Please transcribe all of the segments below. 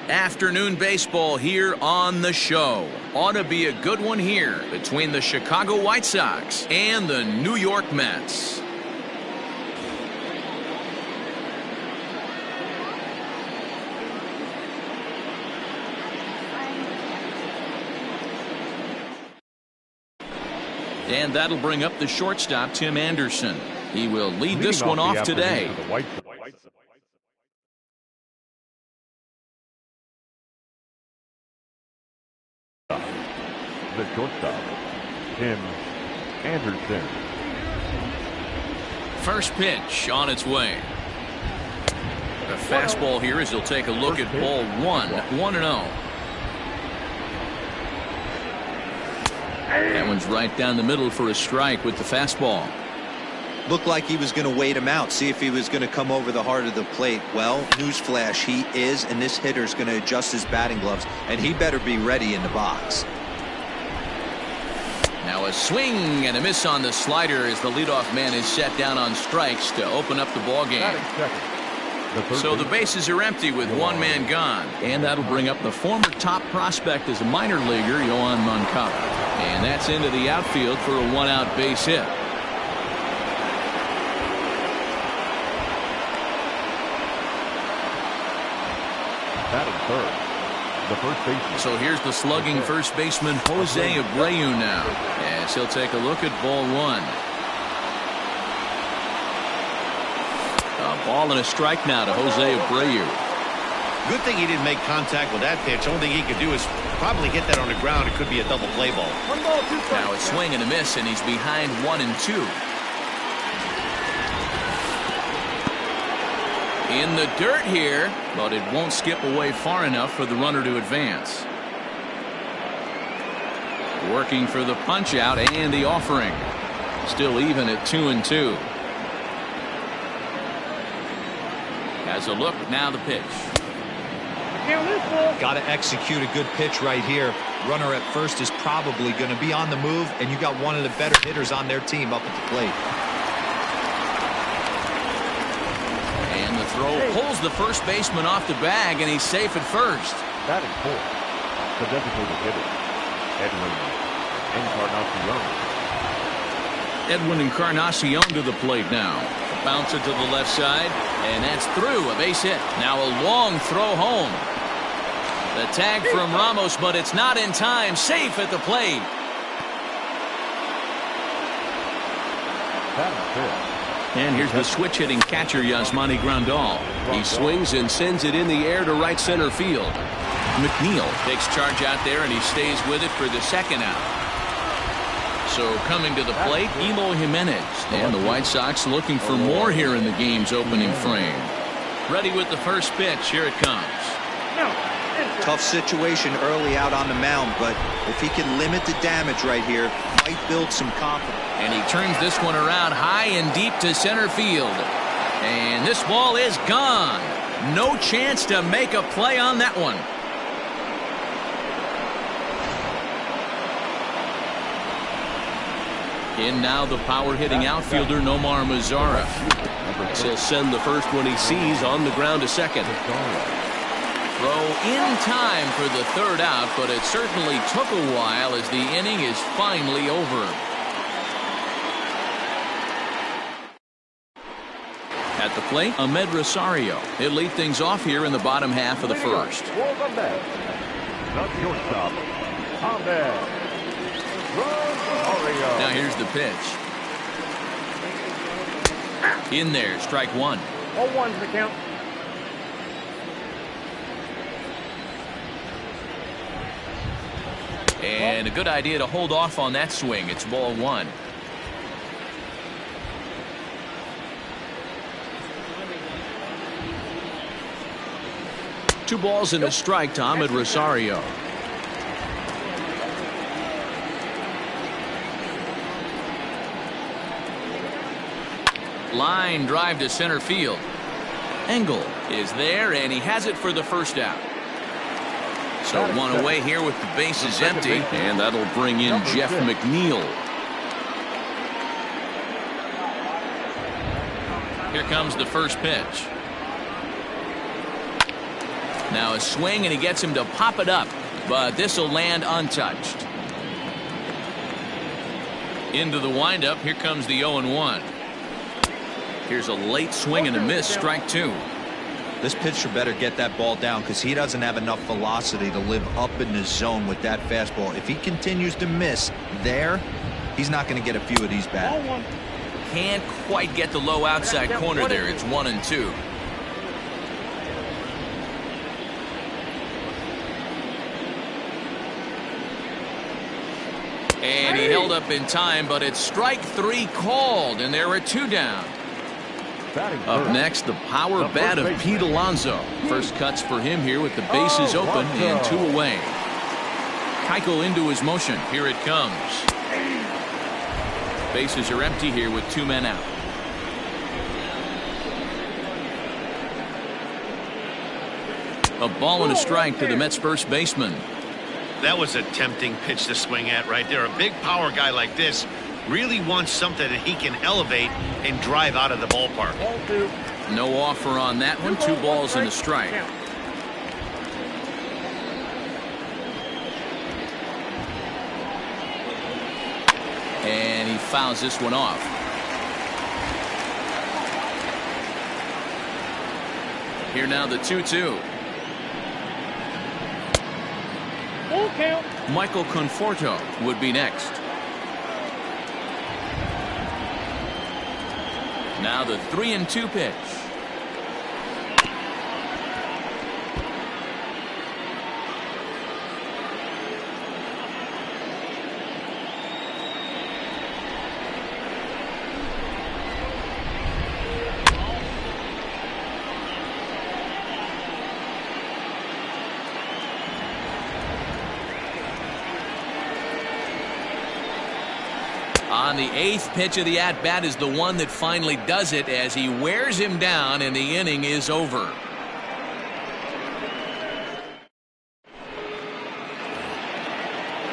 Afternoon baseball here on the show. Ought to be a good one here between the Chicago White Sox and the New York Mets. And that'll bring up the shortstop, Tim Anderson. He will lead this one off today. The shortstop, Tim Anderson. First pitch on its way. A fastball here as he'll take a look at ball one. 1-0. That one's right down the middle for a strike with the fastball. Looked like he was going to wait him out, see if he was going to come over the heart of the plate. Well, newsflash, he is, and this hitter's going to adjust his batting gloves, and he better be ready in the box. Now a swing and a miss on the slider as the leadoff man is set down on strikes to open up the ball game. So the bases are empty with one man gone. And that'll bring up the former top prospect as a minor leaguer, Yohan Moncada. And that's into the outfield for a one-out base hit. Batting third, the first baseman. So here's the slugging first baseman Jose Abreu now, as he'll take a look at ball one. A ball and a strike now to Jose Abreu. Good thing he didn't make contact with that pitch. Only thing he could do is probably hit that on the ground. It could be a double play ball. Now a swing and a miss, and he's behind 1-2. In the dirt here, but it won't skip away far enough for the runner to advance. Working for the punch out and the offering. Still even at 2-2. Has a look, now the pitch. Got to execute a good pitch right here. Runner at first is probably going to be on the move, and you got one of the better hitters on their team up at the plate. Throw pulls the first baseman off the bag, and he's safe at first. Batting fourth, the designated hitter, Edwin Encarnacion to the plate now. Bouncer to the left side, and that's through. A base hit. Now a long throw home. The tag from Ramos, but it's not in time. Safe at the plate. Batting fifth. And here's the switch-hitting catcher, Yasmani Grandal. He swings and sends it in the air to right center field. McNeil takes charge out there, and he stays with it for the second out. So coming to the plate, Eloy Jimenez. And the White Sox looking for more here in the game's opening frame. Ready with the first pitch. Here it comes. Tough situation early out on the mound, but if he can limit the damage right here, might build some confidence. And he turns this one around high and deep to center field. And this ball is gone. No chance to make a play on that one. In now the power-hitting outfielder Nomar Mazara. He'll send the first one he sees on the ground to second. Throw in time for the third out, but it certainly took a while as the inning is finally over. At the plate, Ahmed Rosario. He'll lead things off here in the bottom half of the first. The shortstop, Ahmed Rosario. Now here's the pitch. In there, strike one. 0-1's the count. And a good idea to hold off on that swing. It's ball one. Two balls and a strike to Ahmed Rosario. Line drive to center field. Engel is there, and he has it for the first out. So one away here with the bases empty, and that'll bring in Jeff McNeil. Here comes the first pitch. Now a swing, and he gets him to pop it up, but this will land untouched. Into the windup. Here comes the 0-1. Here's a late swing and a miss. Strike two. This pitcher better get that ball down because he doesn't have enough velocity to live up in the zone with that fastball. If he continues to miss there, he's not going to get a few of these back. Can't quite get the low outside corner there. It's 1-2. And he held up in time, but it's strike three called, and there are two down. Up next, the power bat of Pete Alonso. First cuts for him here with the bases open and two away. Keuchel into his motion. Here it comes. Bases are empty here with two men out. A ball and a strike to the Mets first baseman. That was a tempting pitch to swing at right there. A big power guy like this really wants something that he can elevate and drive out of the ballpark. No offer on that one. 2 balls and a strike. And he fouls this one off. Here now the 2-2. Michael Conforto would be next. Now the 3-2 pitch. On the 8th pitch of the at-bat is the one that finally does it as he wears him down and the inning is over.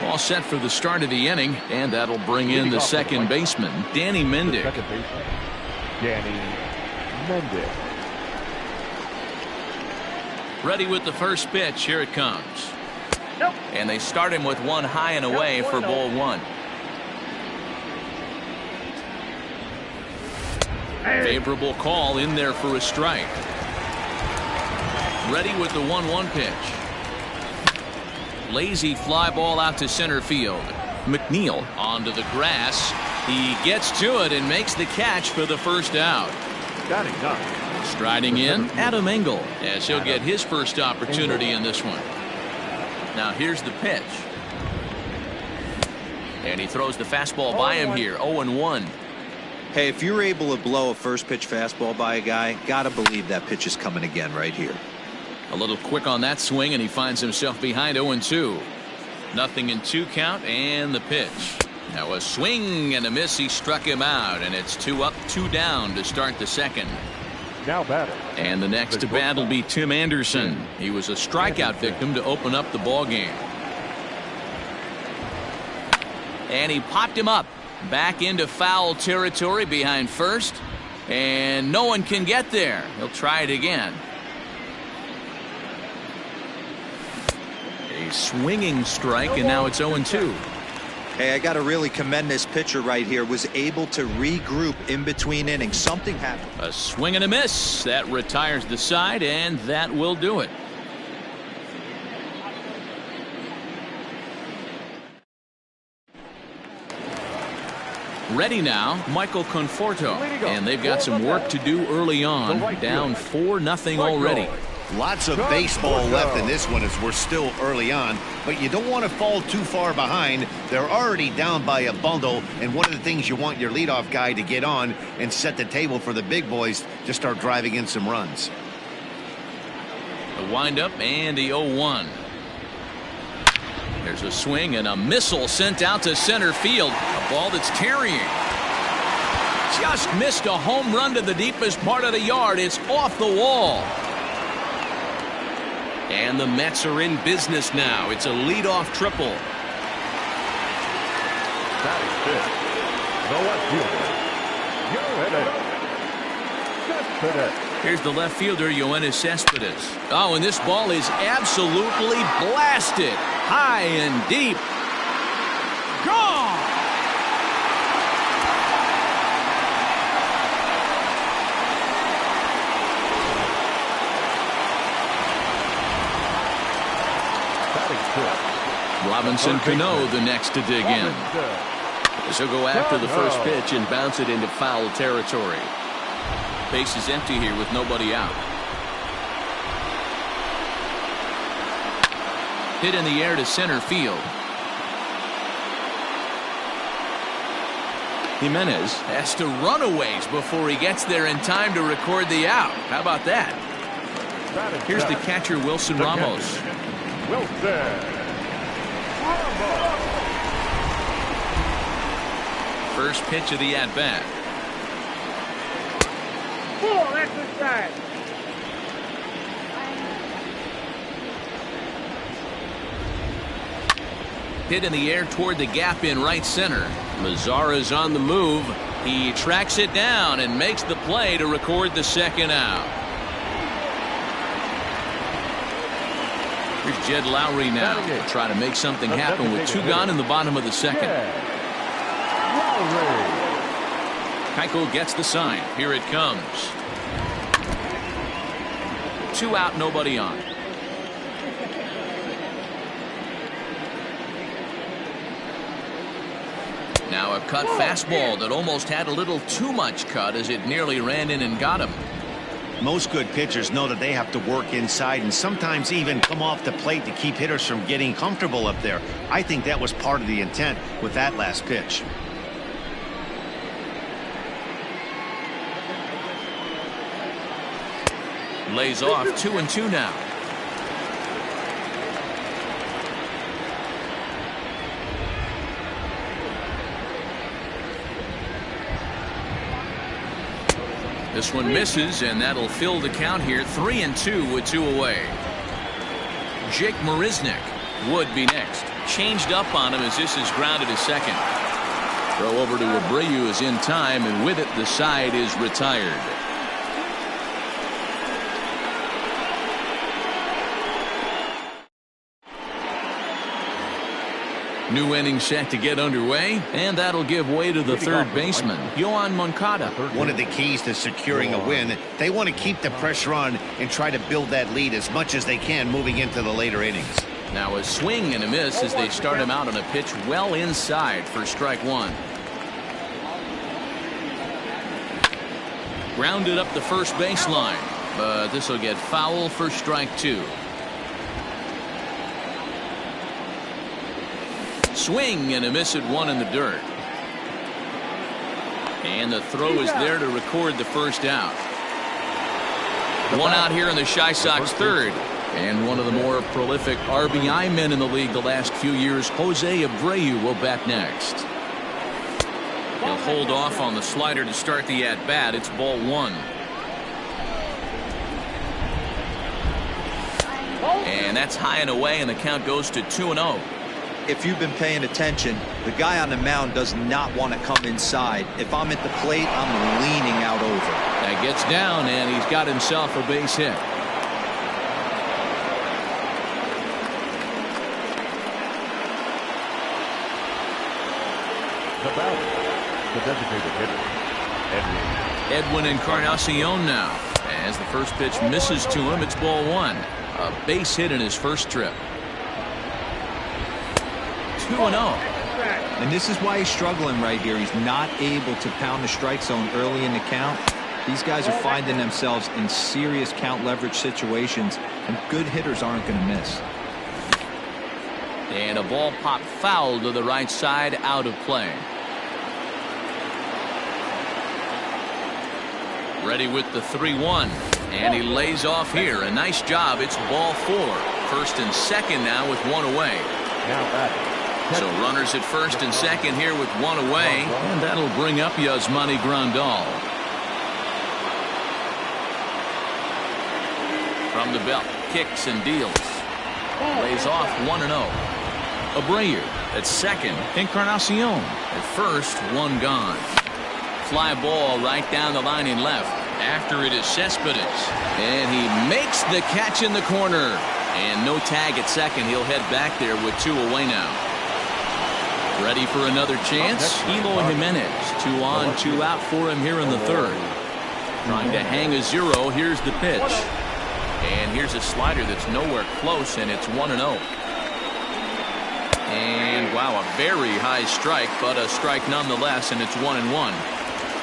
All set for the start of the inning, and that'll bring in the second baseman, Danny Mendick. Ready with the first pitch. Here it comes. And they start him with one high and away for ball one. Favorable call in there for a strike. Ready with the 1-1 pitch. Lazy fly ball out to center field. McNeil onto the grass. He gets to it and makes the catch for the first out. Striding in, Adam Engel, as he'll get his first opportunity in this one. Now here's the pitch. And he throws the fastball by him here. 0-1. Hey, if you're able to blow a first pitch fastball by a guy, gotta believe that pitch is coming again right here. A little quick on that swing, and he finds himself behind 0-2. Nothing in 2 count, and the pitch. Now a swing and a miss. He struck him out, and it's 2 up, 2 down to start the second. Now batter. And the next to bat will be Tim Anderson. He was a strikeout victim to open up the ball game. And he popped him up. Back into foul territory behind first, and no one can get there. He'll try it again. A swinging strike, and now it's 0-2. Hey, I got to really commend this pitcher right here. Was able to regroup in between innings. Something happened. A swing and a miss. That retires the side, and that will do it. Ready now, Michael Conforto, and they've got some work to do early on. Down 4-0 already. Lots of baseball left in this one as we're still early on, but you don't want to fall too far behind. They're already down by a bundle, and one of the things you want your leadoff guy to get on and set the table for the big boys to start driving in some runs. The windup and the 0-1. There's a swing and a missile sent out to center field. A ball that's tarrying. Just missed a home run to the deepest part of the yard. It's off the wall. And the Mets are in business now. It's a leadoff triple. That is good. The left fielder, Joe Hibbert. Good for that. Here's the left fielder, Yoenis Cespedes. Oh, and this ball is absolutely blasted. High and deep. Gone! Robinson Cano the next to dig in. This will go after the first pitch and bounce it into foul territory. Base is empty here with nobody out. Hit in the air to center field. Jimenez has to run a ways before he gets there in time to record the out. How about that? Here's the catcher, Wilson Ramos. First pitch of the at-bat. Hit in the air toward the gap in right center. Mazara's on the move. He tracks it down and makes the play to record the second out. Here's Jed Lowry now, trying to make something happen with two gone in the bottom of the second. Keuchel gets the sign. Here it comes. 2 out, nobody on. Now a cut fastball that almost had a little too much cut as it nearly ran in and got him. Most good pitchers know that they have to work inside and sometimes even come off the plate to keep hitters from getting comfortable up there. I think that was part of the intent with that last pitch. Lays off 2-2 now. This one misses, and that'll fill the count here. 3-2 with 2 away. Jake Marisnick would be next. Changed up on him as this is grounded to second. Throw over to Abreu is in time, and with it the side is retired. New inning set to get underway, and that'll give way to the third baseman, Yoan Moncada. One of the keys to securing a win, they want to keep the pressure on and try to build that lead as much as they can moving into the later innings. Now a swing and a miss as they start him out on a pitch well inside for strike one. Grounded up the first baseline, but this will get foul for strike 2. Swing and a miss at 1 in the dirt. And the throw is there to record the first out. 1 out here in the Chi Sox third. And one of the more prolific RBI men in the league the last few years, Jose Abreu, will bat next. He'll hold off on the slider to start the at-bat. It's ball 1. And that's high and away, and the count goes to 2-0. If you've been paying attention, the guy on the mound does not want to come inside. If I'm at the plate, I'm leaning out over. That gets down, and he's got himself a base hit. The designated hitter, Edwin Encarnacion now. As the first pitch misses to him, it's ball 1. A base hit in his first trip. 2-0. And this is why he's struggling right here. He's not able to pound the strike zone early in the count. These guys are finding themselves in serious count leverage situations, and good hitters aren't going to miss. And a ball popped foul to the right side, out of play. Ready with the 3-1, and he lays off here. A nice job. It's ball 4. First and second now with 1 away. So runners at first and second here with 1 away, and that'll bring up Yasmani Grandal. From the belt, kicks and deals. Lays off 1-0. Abreu at second. Encarnacion at first. 1 gone. Fly ball right down the line in left. After it is Cespedes. And he makes the catch in the corner. And no tag at second. He'll head back there with 2 away now. Ready for another chance. Eloy Jimenez. 2 on, 2 out for him here in the third. Trying to hang a 0. Here's the pitch. And here's a slider that's nowhere close, and it's 1-0. And wow, a very high strike, but a strike nonetheless, and it's 1-1.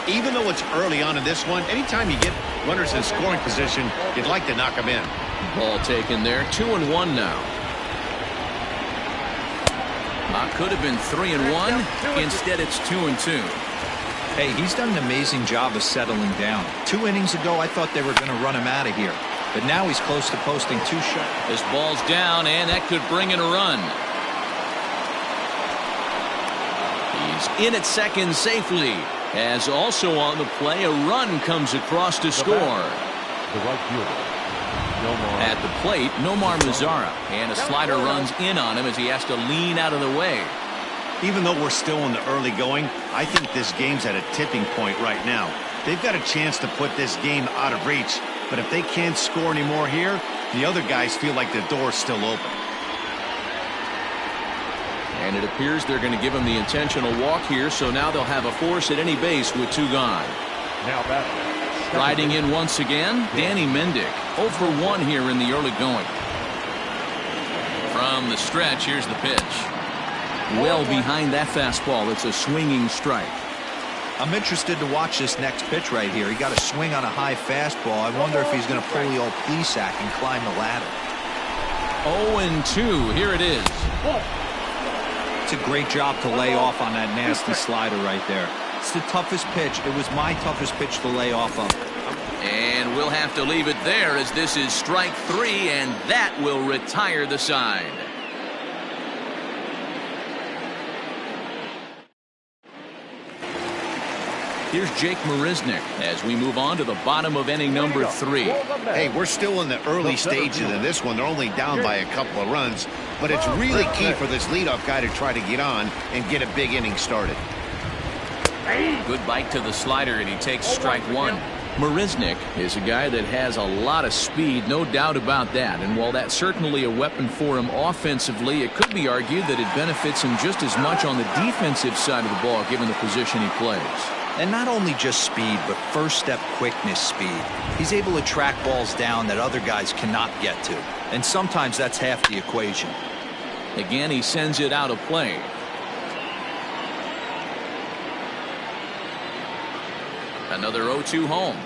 Even though it's early on in this one, anytime you get runners in scoring position, you'd like to knock them in. Ball taken there. 2-1 now. Could have been 3-1. Instead, it's 2-2. Hey, he's done an amazing job of settling down. 2 innings ago, I thought they were going to run him out of here. But now he's close to posting 2 shots. This ball's down, and that could bring in a run. He's in at second safely. As also on the play, a run comes across to score. The right fielder. At the plate, Nomar Mazara. And a slider runs in on him as he has to lean out of the way. Even though we're still in the early going, I think this game's at a tipping point right now. They've got a chance to put this game out of reach, but if they can't score anymore here, the other guys feel like the door's still open. And it appears they're going to give him the intentional walk here, so now they'll have a force at any base with 2 gone. Now batting. Riding in once again, Danny Mendick. 0 for 1 here in the early going. From the stretch, here's the pitch. Well behind that fastball. It's a swinging strike. I'm interested to watch this next pitch right here. He got a swing on a high fastball. I wonder if he's going to pull the old Plesac and climb the ladder. 0-2. Here it is. It's a great job to lay off on that nasty slider right there. It's the toughest pitch. It was my toughest pitch to lay off of. And we'll have to leave it there as this is strike 3, and that will retire the side. Here's Jake Marisnick as we move on to the bottom of inning number 3. Hey, we're still in the early stages of this one. They're only down by a couple of runs, but it's really key for this leadoff guy to try to get on and get a big inning started. Good bite to the slider, and he takes strike 1. Marisnick is a guy that has a lot of speed, no doubt about that. And while that's certainly a weapon for him offensively, it could be argued that it benefits him just as much on the defensive side of the ball, given the position he plays. And not only just speed, but first step quickness speed. He's able to track balls down that other guys cannot get to. And sometimes that's half the equation. Again, he sends it out of play. Another 0-2 home.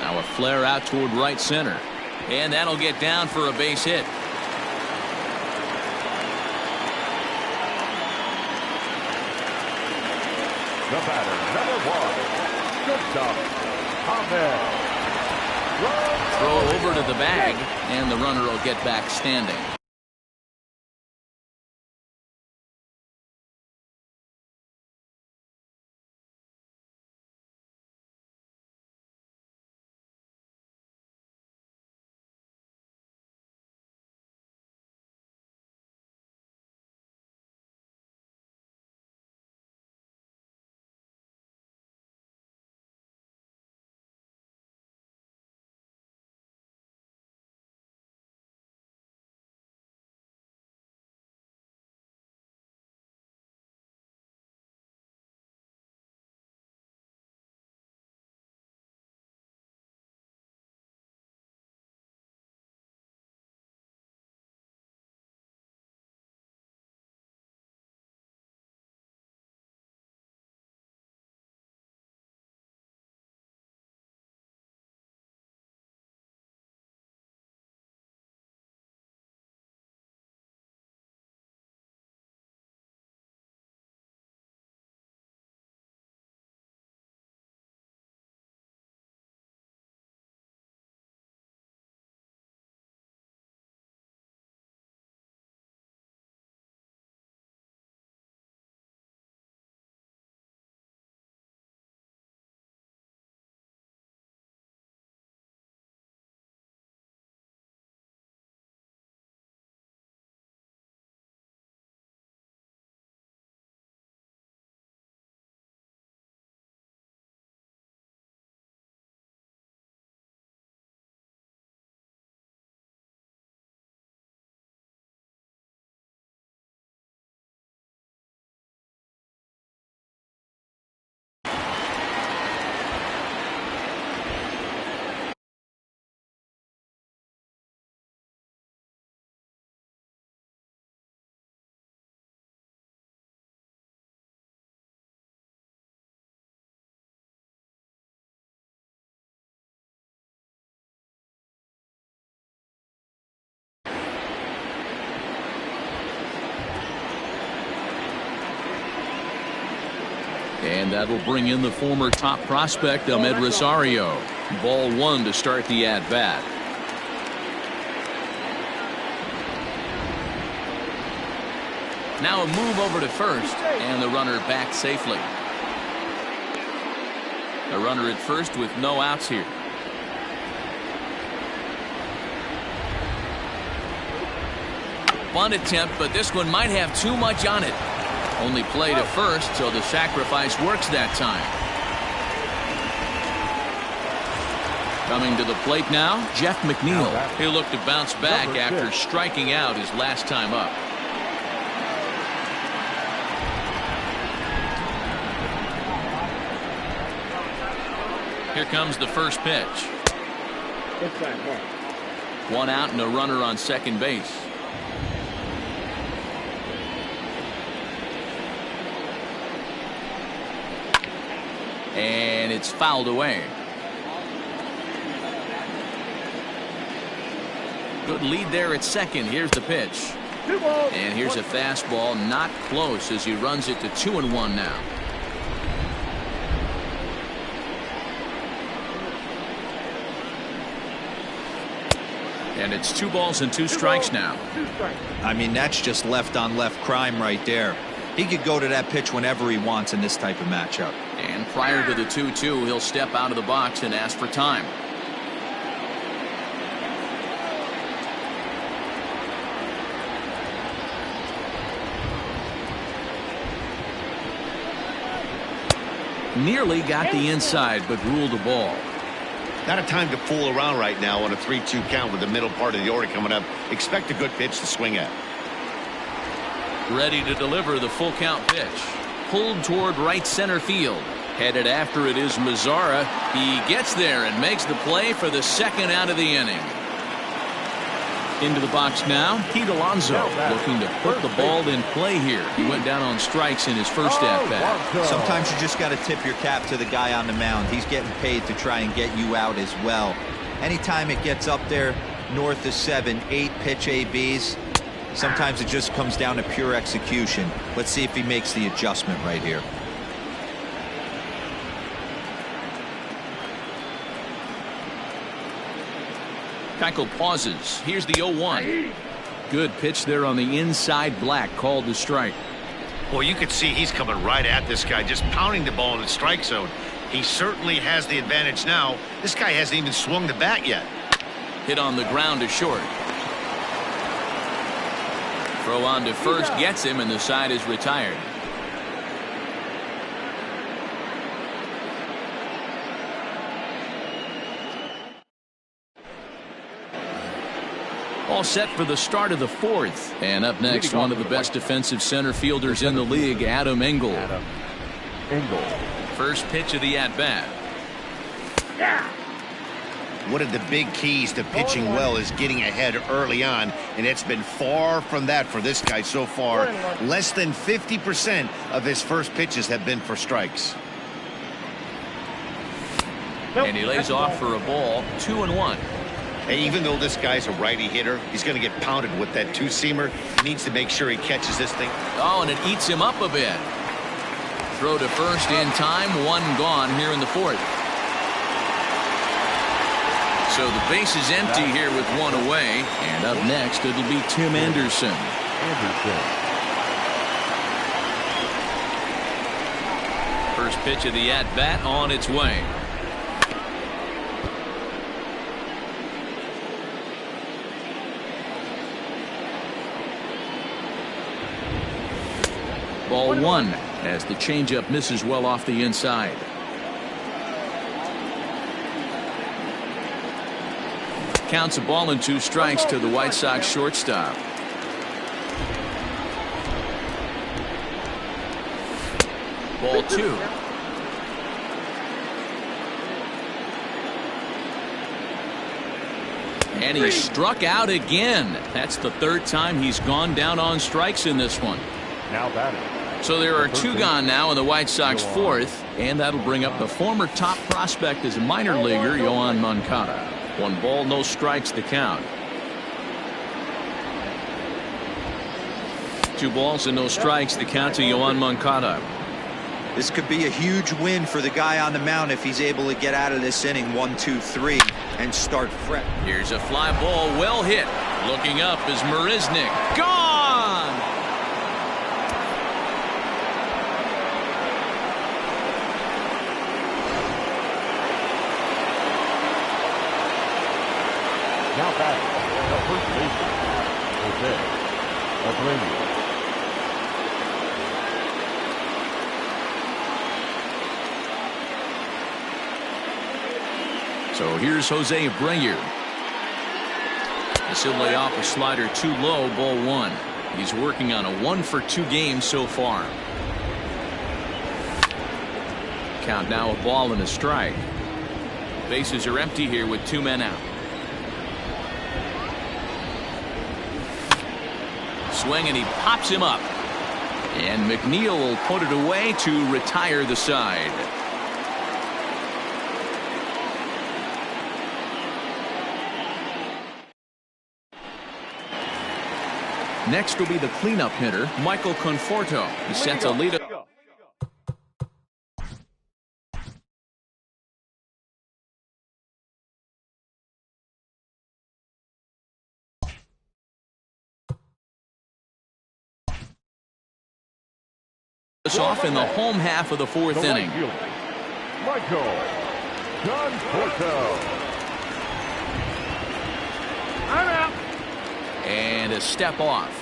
Now a flare out toward right center. And that'll get down for a base hit. The batter, number 1. Good job. Ahmed. Throw over to the bag, and the runner will get back standing. And that will bring in the former top prospect, Ahmed Rosario. Ball one to start the at-bat. Now a move over to first, and the runner back safely. A runner at first with no outs here. Bunt attempt, but this one might have too much on it. Only play to first, so the sacrifice works that time. Coming to the plate now, Jeff McNeil. He'll look to bounce back after striking out his last time up. Here comes the first pitch. One out and a runner on second base. And it's fouled away. Good lead there at second. Here's the pitch. And here's a fastball, not close, as he runs it to 2-1 now. And it's 2 balls and 2 strikes now. I mean, that's just left on left crime right there. He could go to that pitch whenever he wants in this type of matchup. And prior to the 2-2, he'll step out of the box and ask for time. Nearly got the inside, but ruled a ball. Not a time to fool around right now on a 3-2 count with the middle part of the order coming up. Expect a good pitch to swing at. Ready to deliver the full count pitch. Pulled toward right center field. Headed after it is Mazzara. He gets there and makes the play for the second out of the inning. Into the box now, Pete Alonso looking to put the ball in play here. He went down on strikes in his first at-bat. Sometimes you just got to tip your cap to the guy on the mound. He's getting paid to try and get you out as well. Anytime it gets up there north of 7, 8 pitch ABs, sometimes it just comes down to pure execution. Let's see if he makes the adjustment right here. Keuchel pauses. Here's the 0-1. Good pitch there on the inside. Black called the strike. Well, you could see he's coming right at this guy, just pounding the ball in the strike zone. He certainly has the advantage now. This guy hasn't even swung the bat yet. Hit on the ground to short. Throw on to first gets him, and the side is retired. All set for the start of the fourth. And up next, one of the best defensive center fielders in the league, Adam Engel. First pitch of the at-bat. One of the big keys to pitching well is getting ahead early on, and it's been far from that for this guy so far. Less than 50% of his first pitches have been for strikes. And he lays off for a ball. 2-1. Hey, even though this guy's a righty hitter, he's going to get pounded with that two-seamer. He needs to make sure he catches this thing. Oh, and it eats him up a bit. Throw to first in time. One gone here in the fourth. So the base is empty here with one away. And up next, it'll be Tim Anderson. First pitch of the at-bat on its way. Ball one as the changeup misses well off the inside. Counts a ball and 2 strikes to the White Sox shortstop. Ball 2. And he struck out again. That's the 3rd time he's gone down on strikes in this one. Now batting. So there are 2 gone now in the White Sox 4th, and that'll bring up the former top prospect as a minor leaguer, Yoan Moncada. 1 ball, no strikes to count. 2 balls and no strikes to count to Yoan Moncada. This could be a huge win for the guy on the mound if he's able to get out of this inning 1, 2, 3 and start fresh. Here's a fly ball, well hit. Looking up is Marisnik. Gone! Now batting, the first baseman, Jose Abreu. So here's Jose Abreu. He'll lay off a slider too low, ball 1. He's working on a 1-for-2 game so far. Count now a ball and a strike. Bases are empty here with 2 men out. Swing and he pops him up. And McNeil will put it away to retire the side. Next will be the cleanup hitter, Michael Conforto. He sets a lead. Off in the home half of the 4th inning. Michael Conforto. I'm out. And a step off.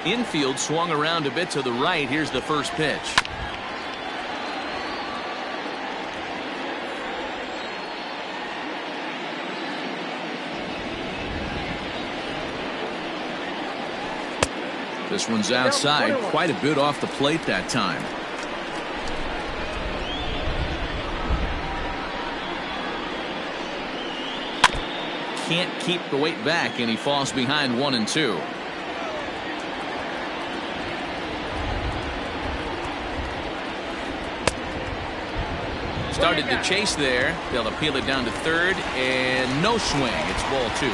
Infield swung around a bit to the right. Here's the first pitch. This one's outside, quite a bit off the plate that time. Can't keep the weight back, and he falls behind 1 and 2. Started to chase there. They'll appeal it down to third, and no swing. It's ball 2.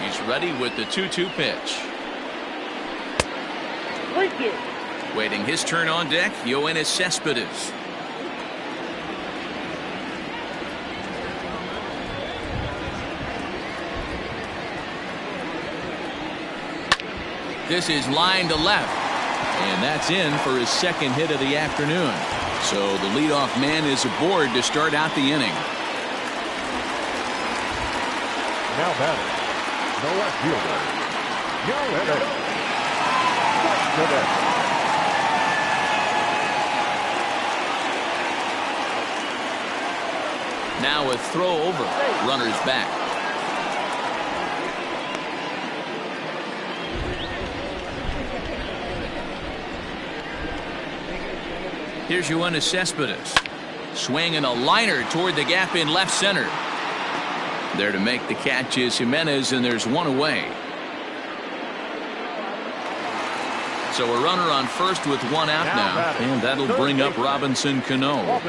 He's ready with the 2-2 pitch. Thank you. Waiting his turn on deck, Yoenis Cespedes. This is line to left, and that's in for his 2nd hit of the afternoon. So the leadoff man is aboard to start out the inning. Now batting, the left fielder, Yoenis Cespedes. Now a throw over. Runners back. Here's Yoenis Cespedes. Swing and a liner toward the gap in left center. There to make the catch is Jimenez, and there's 1 away. So a runner on first with 1 out now, and that'll bring up Robinson Cano.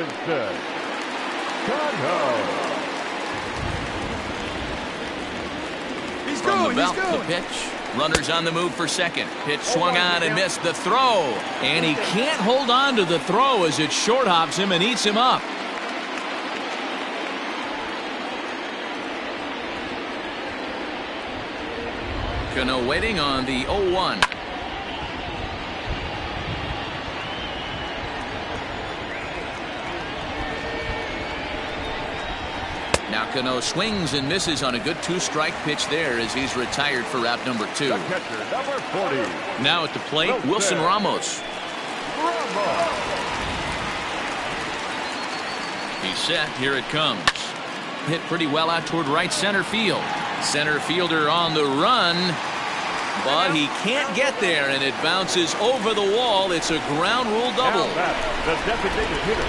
From the belt, the pitch. Runners on the move for second. Pitch swung on and missed the throw. And he can't hold on to the throw as it short hops him and eats him up. Cano waiting on the 0-1. Now Cano swings and misses on a good 2-strike pitch there as he's retired for route number 2. Catcher, number 40. Now at the plate, Wilson Ramos. He's set. Here it comes. Hit pretty well out toward right center field. Center fielder on the run, but he can't get there, and it bounces over the wall. It's a ground rule double. The designated hitter,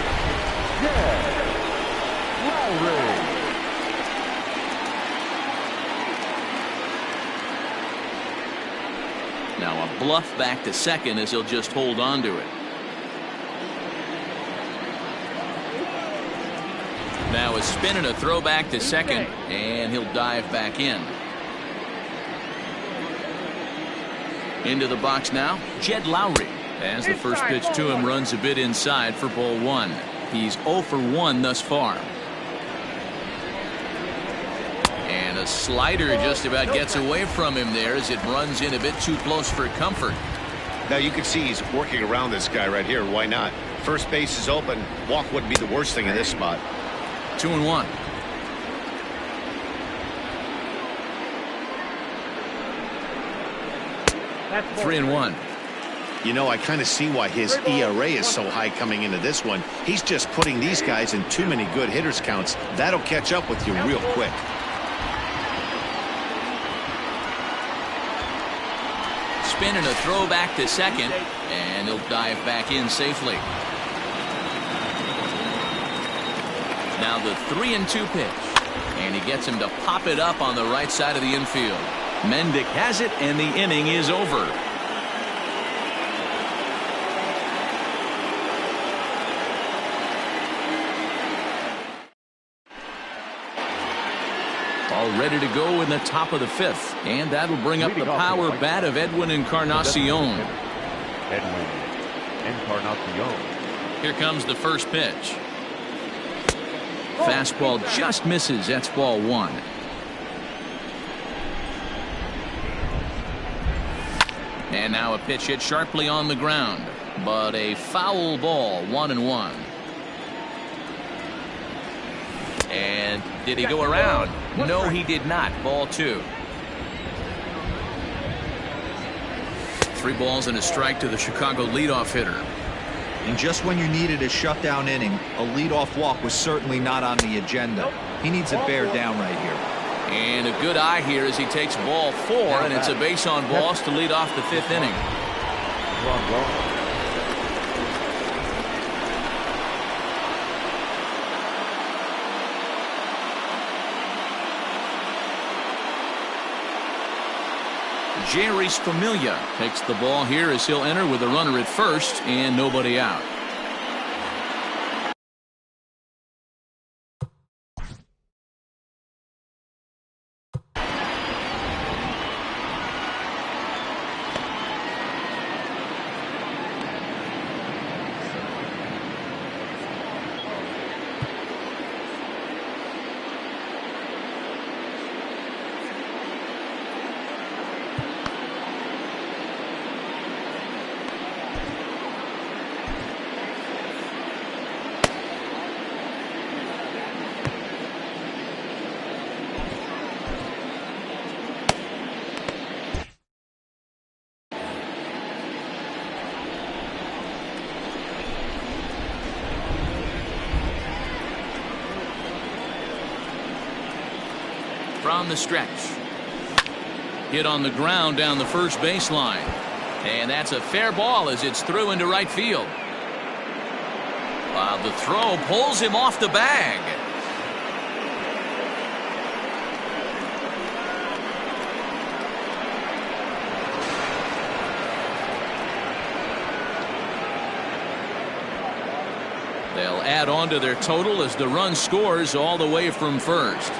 Lowry. bluff back to second as he'll just hold on to it. Now a spin and a throw back to second, and he'll dive back in. Into the box now, Jed Lowry. As the first pitch to him runs a bit inside for ball one. He's 0 for 1 thus far. And a slider just about gets away from him there as it runs in a bit too close for comfort. Now you can see he's working around this guy right here. Why not? First base is open. Walk wouldn't be the worst thing in this spot. 2-1. That's 3-1. You know, I kind of see why his ERA is so high coming into this one. He's just putting these guys in too many good hitters counts. That'll catch up with you real quick. Spin and a throw back to second, and he'll dive back in safely. Now the 3-2 pitch, and he gets him to pop it up on the right side of the infield. Mendick has it, and the inning is over. All ready to go in the top of the fifth, and that'll bring up the power bat of Edwin Encarnacion. Edwin Encarnacion. Here comes the first pitch. Fastball just misses. That's ball one. And now a pitch hit sharply on the ground, but a foul ball. 1-1. And did he go around? No, he did not. Ball two. 3 balls and a strike to the Chicago leadoff hitter. And just when you needed a shutdown inning, a leadoff walk was certainly not on the agenda. He needs to bear down right here. And a good eye here as he takes ball 4, and it's a base on balls to lead off the 5th inning. Jerry Familia takes the ball here as he'll enter with a runner at first and nobody out. From the stretch. Hit on the ground down the first baseline. And that's a fair ball as it's through into right field. The throw pulls him off the bag. They'll add on to their total as the run scores all the way from first.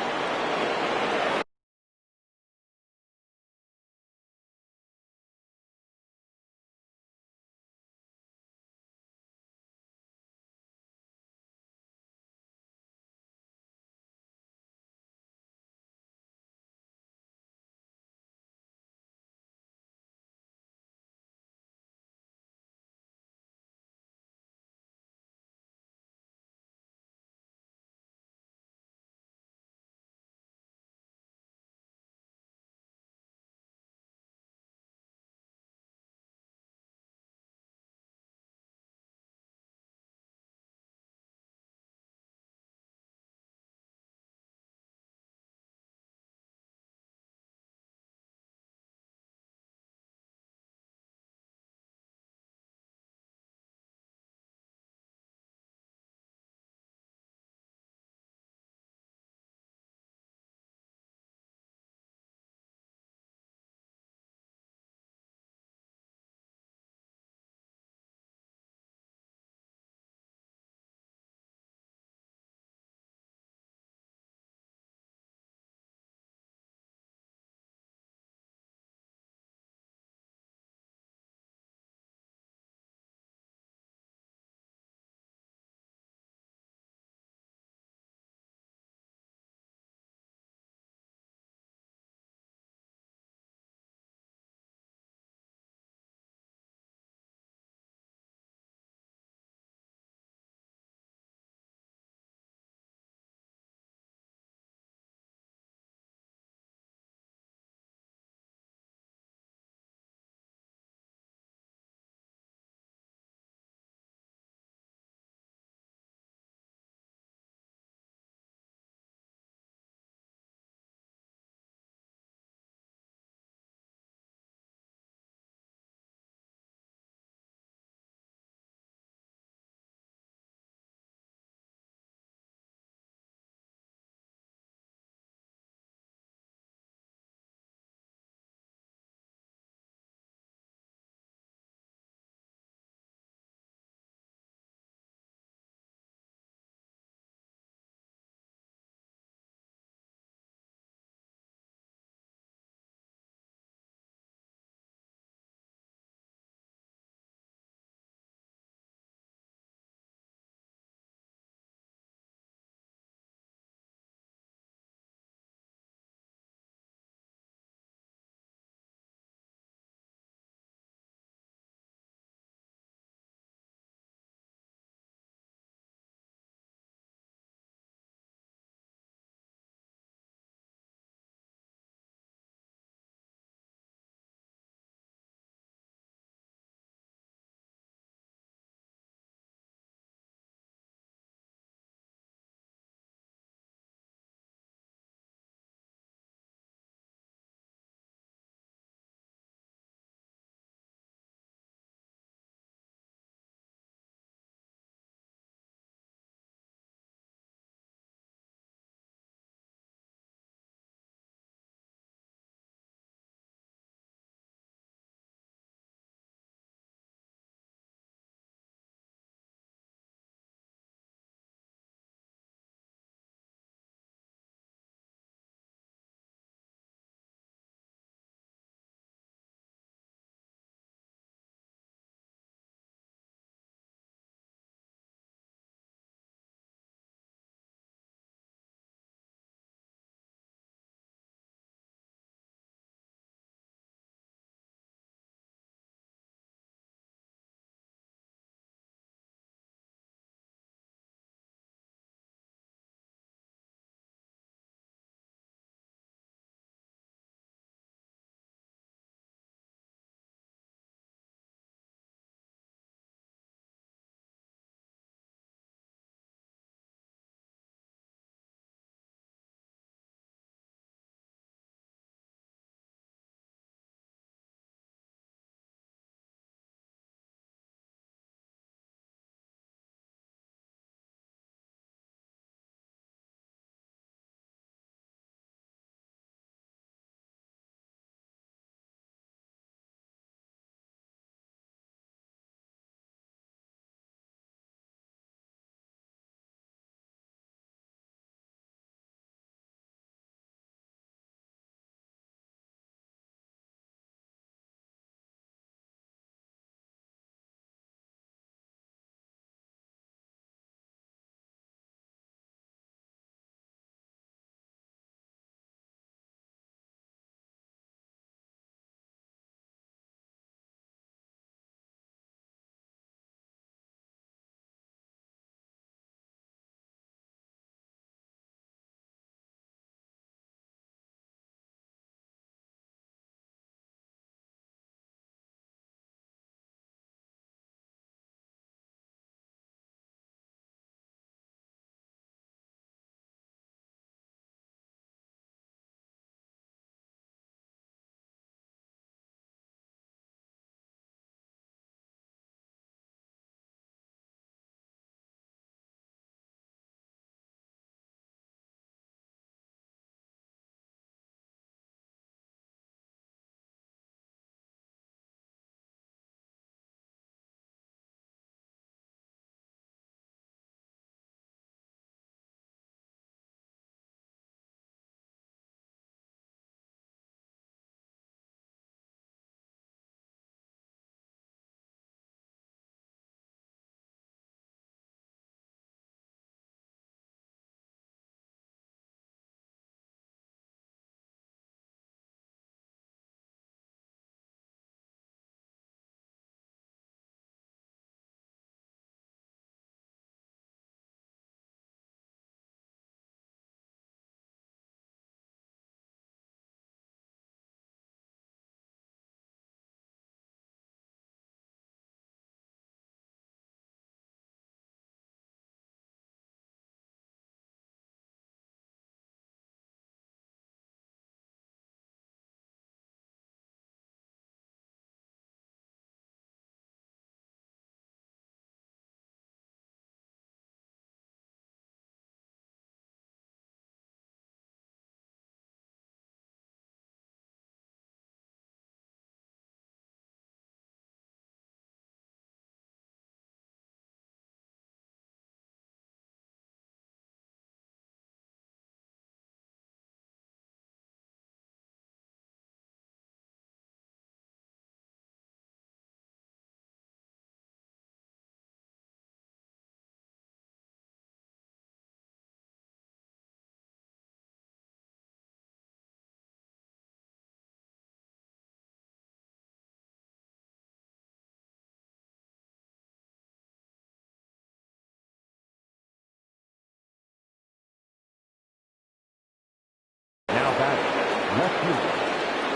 Left fielder,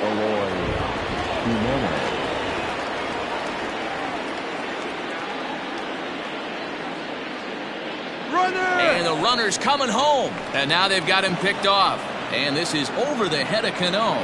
Eloy Jimenez. And the runner's coming home. And now they've got him picked off. And this is over the head of Cano.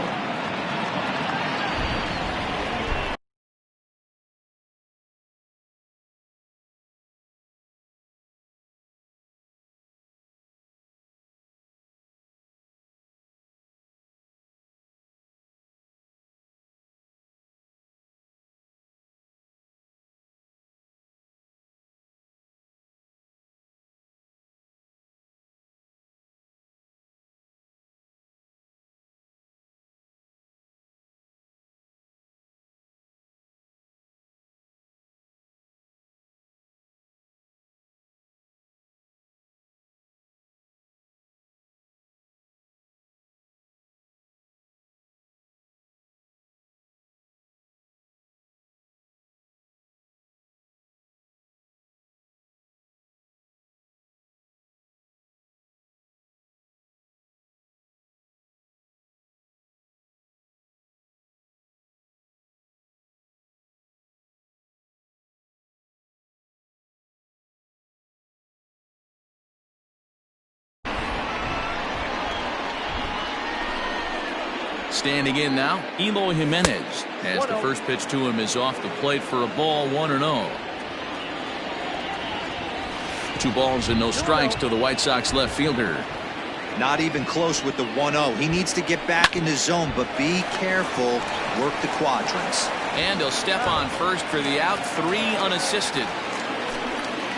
Standing in now, Eloy Jimenez, as the first pitch to him is off the plate for a ball, 1-0. 2 balls and no strikes to the White Sox left fielder. Not even close with the 1-0. He needs to get back in the zone, but be careful. Work the quadrants. And he'll step on first for the out, 3 unassisted.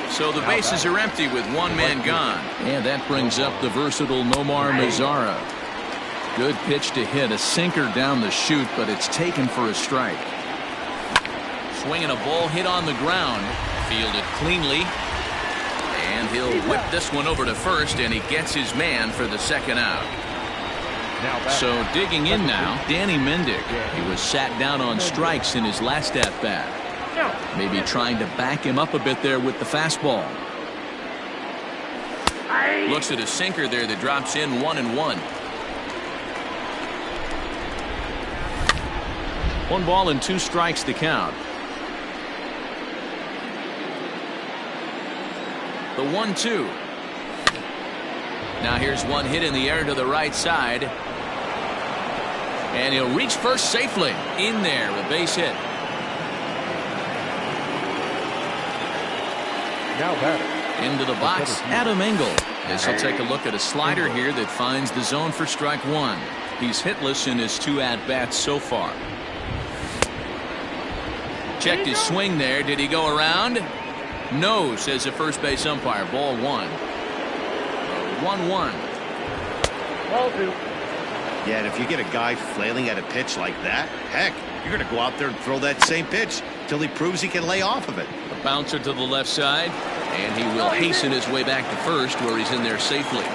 So the bases are empty with 1 man gone. And that brings up the versatile Nomar Mazara. Good pitch to hit, a sinker down the chute, but it's taken for a strike. Swinging a ball hit on the ground, fielded cleanly. And he'll whip this one over to first, and he gets his man for the second out. So digging in now, Danny Mendick. He was sat down on strikes in his last at-bat. Maybe trying to back him up a bit there with the fastball. Looks at a sinker there that drops in 1-1. 1 ball and 2 strikes to count. The 1-2. Now here's one hit in the air to the right side. And he'll reach first safely. In there, a base hit. Now batter. Into the box, Adam Engel. As he'll take a look at a slider here that finds the zone for strike 1. He's hitless in his 2 at-bats so far. Checked his swing there. Did he go around? No, says the first base umpire. Ball 1. 1-1. Ball 2. Yeah, and if you get a guy flailing at a pitch like that, heck, you're going to go out there and throw that same pitch till he proves he can lay off of it. A bouncer to the left side, and he will hasten his way back to first, where he's in there safely.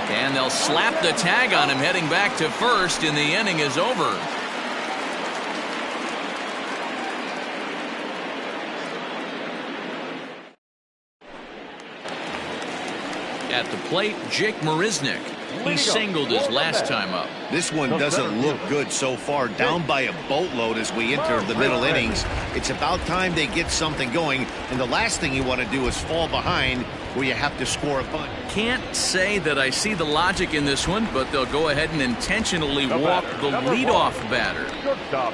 And they'll slap the tag on him heading back to first, and the inning is over. At the plate, Jake Marisnick. He singled his last time up. This one doesn't look good so far. Down by a boatload as we enter the middle innings. It's about time they get something going, and the last thing you want to do is fall behind where you have to score a bunt. Can't say that I see the logic in this one, but they'll go ahead and intentionally walk the leadoff batter. Shortstop,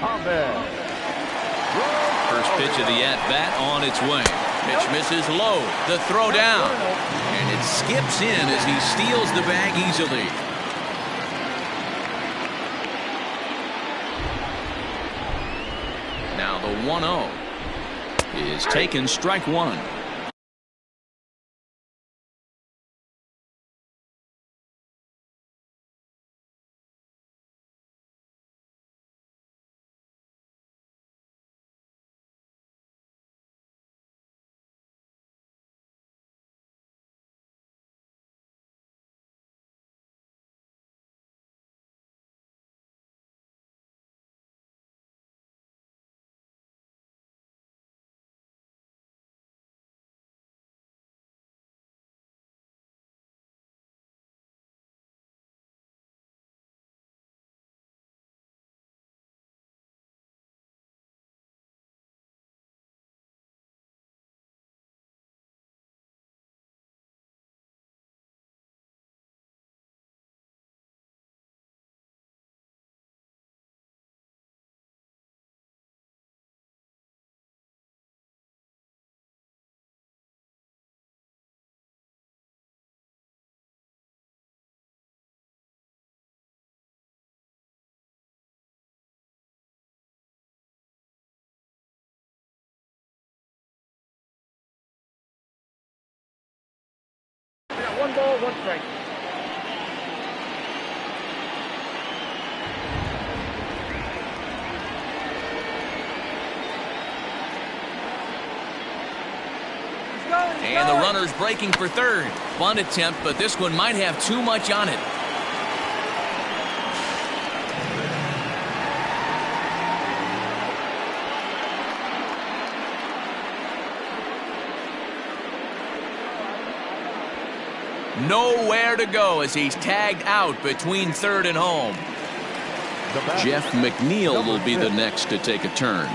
Ahmed. First pitch of the at-bat on its way. Pitch misses low. The throw down. And it skips in as he steals the bag easily. Now the 1-0 is taken, strike 1. 1 ball, 1 strike. And the runner's breaking for third. Bunt attempt, but this one might have too much on it. Nowhere to go as he's tagged out between third and home. Jeff McNeil will be the next to take a turn.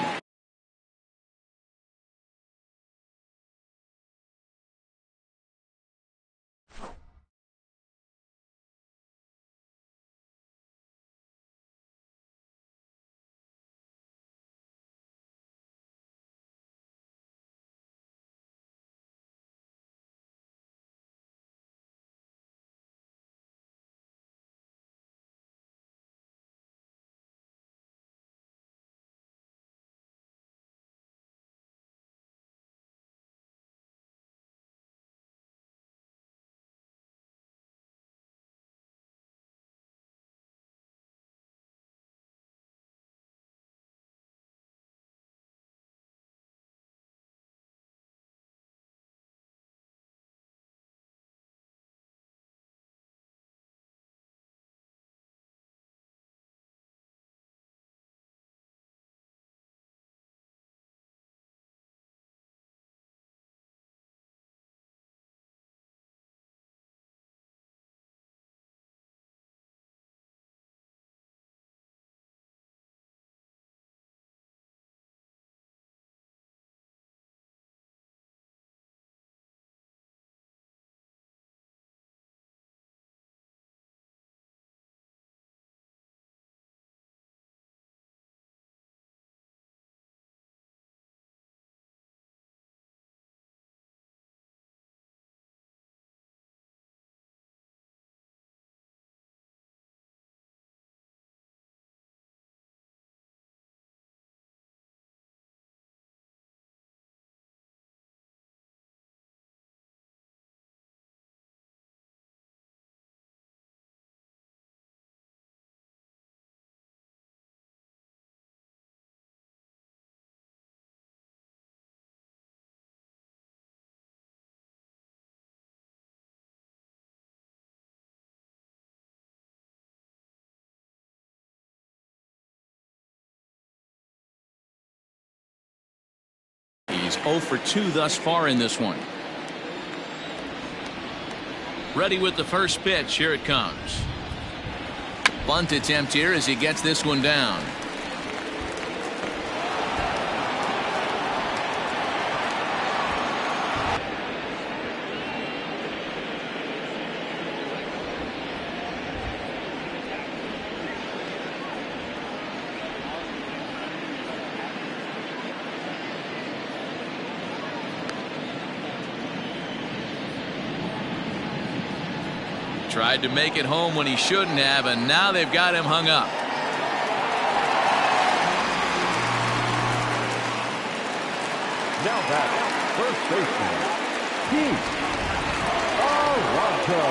He's 0 for 2 thus far in this one. Ready with the first pitch. Here it comes. Bunt attempt here as he gets this one down. Tried to make it home when he shouldn't have, and now they've got him hung up. Now back, first baseman, Pete Alonso.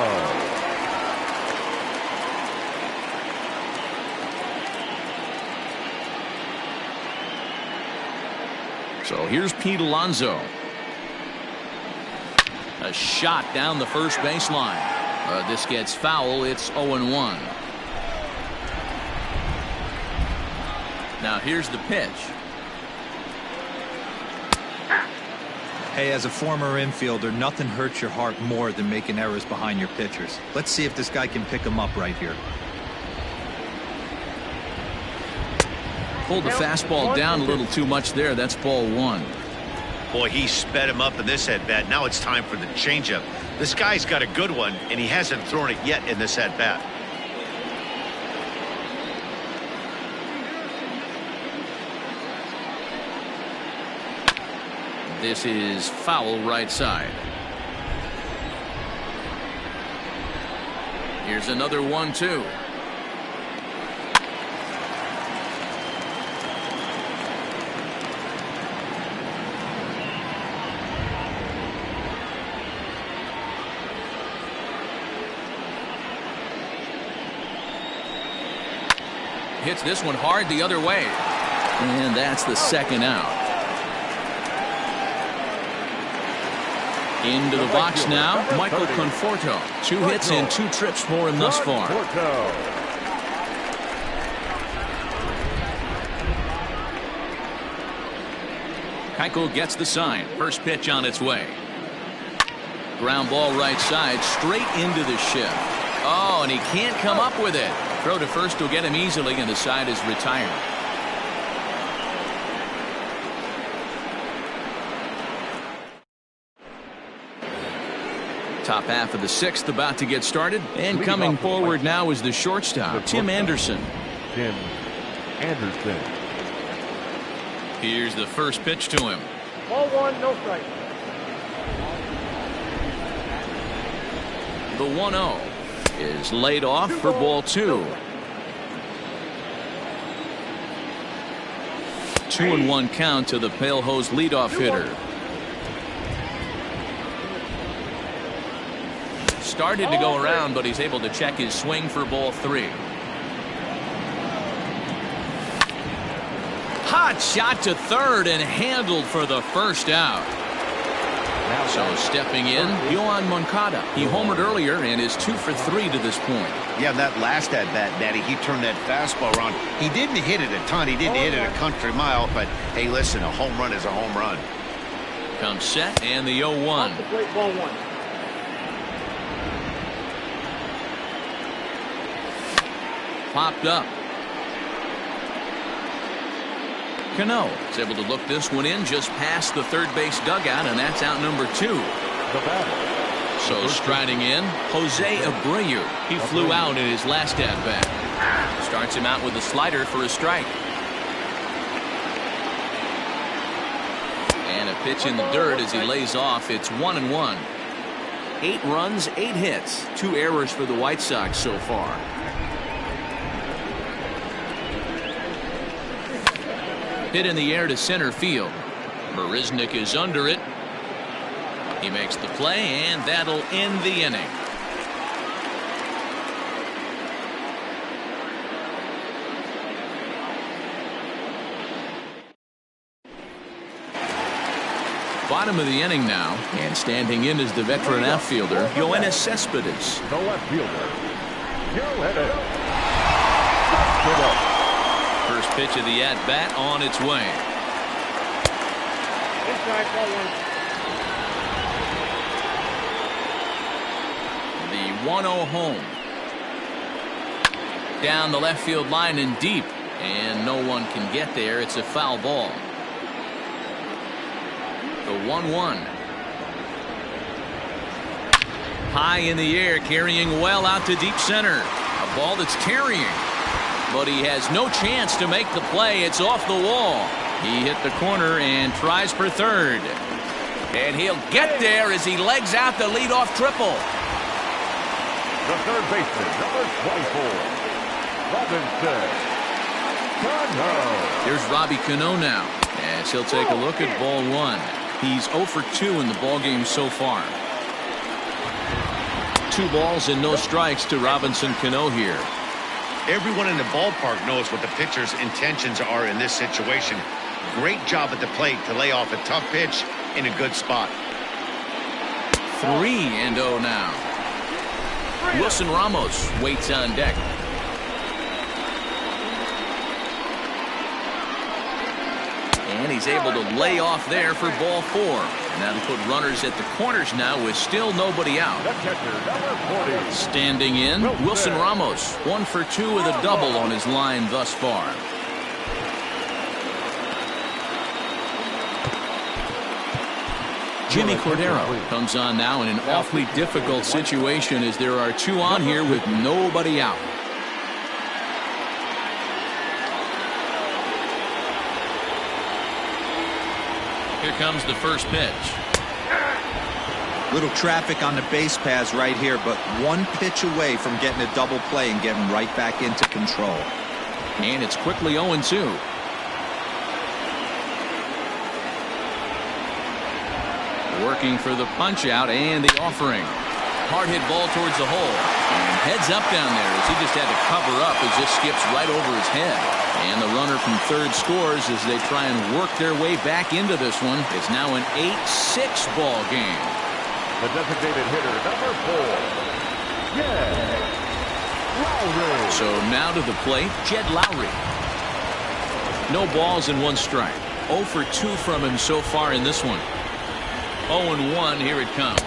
So here's Pete Alonso. A shot down the first baseline. This gets foul. It's 0-1. Now here's the pitch. Hey, as a former infielder, nothing hurts your heart more than making errors behind your pitchers. Let's see if this guy can pick them up right here. Pulled the fastball down a little too much there. That's ball 1. Boy, he sped him up in this at-bat. Now it's time for the changeup. This guy's got a good one, and he hasn't thrown it yet in this at-bat. This is foul right side. Here's another 1-2. hits this one hard the other way. And that's the second out. Into the box now, Michael Conforto. 2 hits and 2 trips for him thus far. Keuchel gets the sign. First pitch on its way. Ground ball right side, straight into the shift. Oh, and he can't come up with it. Throw to first will get him easily, and the side is retired. Top half of the 6th about to get started, and coming forward now is the shortstop, Tim Anderson. Tim Anderson. Here's the first pitch to him. Ball 1, no strike. The 1-0 is laid off for ball 2. 2-1 count to the Pale Hose leadoff hitter. Started to go around, but he's able to check his swing for ball 3. Hot shot to third and handled for the first out. So stepping in, Yohan Moncada. He homered earlier and is 2 for 3 to this point. Yeah, that last at bat, Daddy, he turned that fastball around. He didn't hit it a ton. He didn't hit it a country mile. But, hey, listen, a home run is a home run. Comes set and the 0-1. Ball 1. Popped up. Cano is able to look this one in just past the third base dugout, and that's out number 2. The batter. So striding in, Jose Abreu. He flew out in his last at bat. Starts him out with a slider for a strike. And a pitch in the dirt as he lays off. It's 1-1. 8 runs, 8 hits, 2 errors for the White Sox so far. Hit in the air to center field. Marisnik is under it. He makes the play, and that'll end the inning. Bottom of the inning now, and standing in is the veteran outfielder, Yoenis Cespedes. The left fielder. First pitch of the at-bat on its way. Inside, ball 1. The 1-0 home. Down the left field line and deep, and no one can get there. It's a foul ball. The 1-1. High in the air, carrying well out to deep center. A ball that's carrying. But he has no chance to make the play. It's off the wall. He hit the corner and tries for third. And he'll get there as he legs out the leadoff triple. The third baseman, number 24, Robinson Cano. Here's Robbie Cano now, as he'll take a look at ball 1. He's 0 for 2 in the ballgame so far. 2 balls and no strikes to Robinson Cano here. Everyone in the ballpark knows what the pitcher's intentions are in this situation. Great job at the plate to lay off a tough pitch in a good spot. 3-0 now. Wilson Ramos waits on deck. And he's able to lay off there for ball 4. And that'll put runners at the corners now with still nobody out. The catcher, number 40. Standing in, Wilson Ramos, 1 for 2 with a double on his line thus far. Jimmy Cordero comes on now in an awfully difficult situation as there are 2 on here with nobody out. Here comes the first pitch. Little traffic on the base paths right here, but 1 pitch away from getting a double play and getting right back into control. And it's quickly 0-2. Working for the punch out and the offering. Hard hit ball towards the hole. And heads up down there as he just had to cover up as this skips right over his head. And the runner from third scores as they try and work their way back into this one. It's now an 8-6 ball game. The designated hitter, number 4, Jed Lowry. So now to the plate, Jed Lowry. No balls and 1 strike. 0 for 2 from him so far in this one. 0-1, here it comes.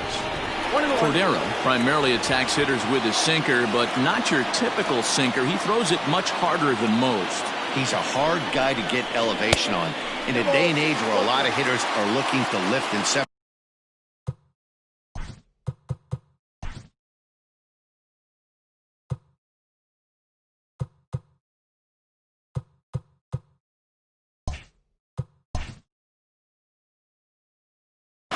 Cordero primarily attacks hitters with his sinker, but not your typical sinker. He throws it much harder than most. He's a hard guy to get elevation on. In a day and age where a lot of hitters are looking to lift and separate.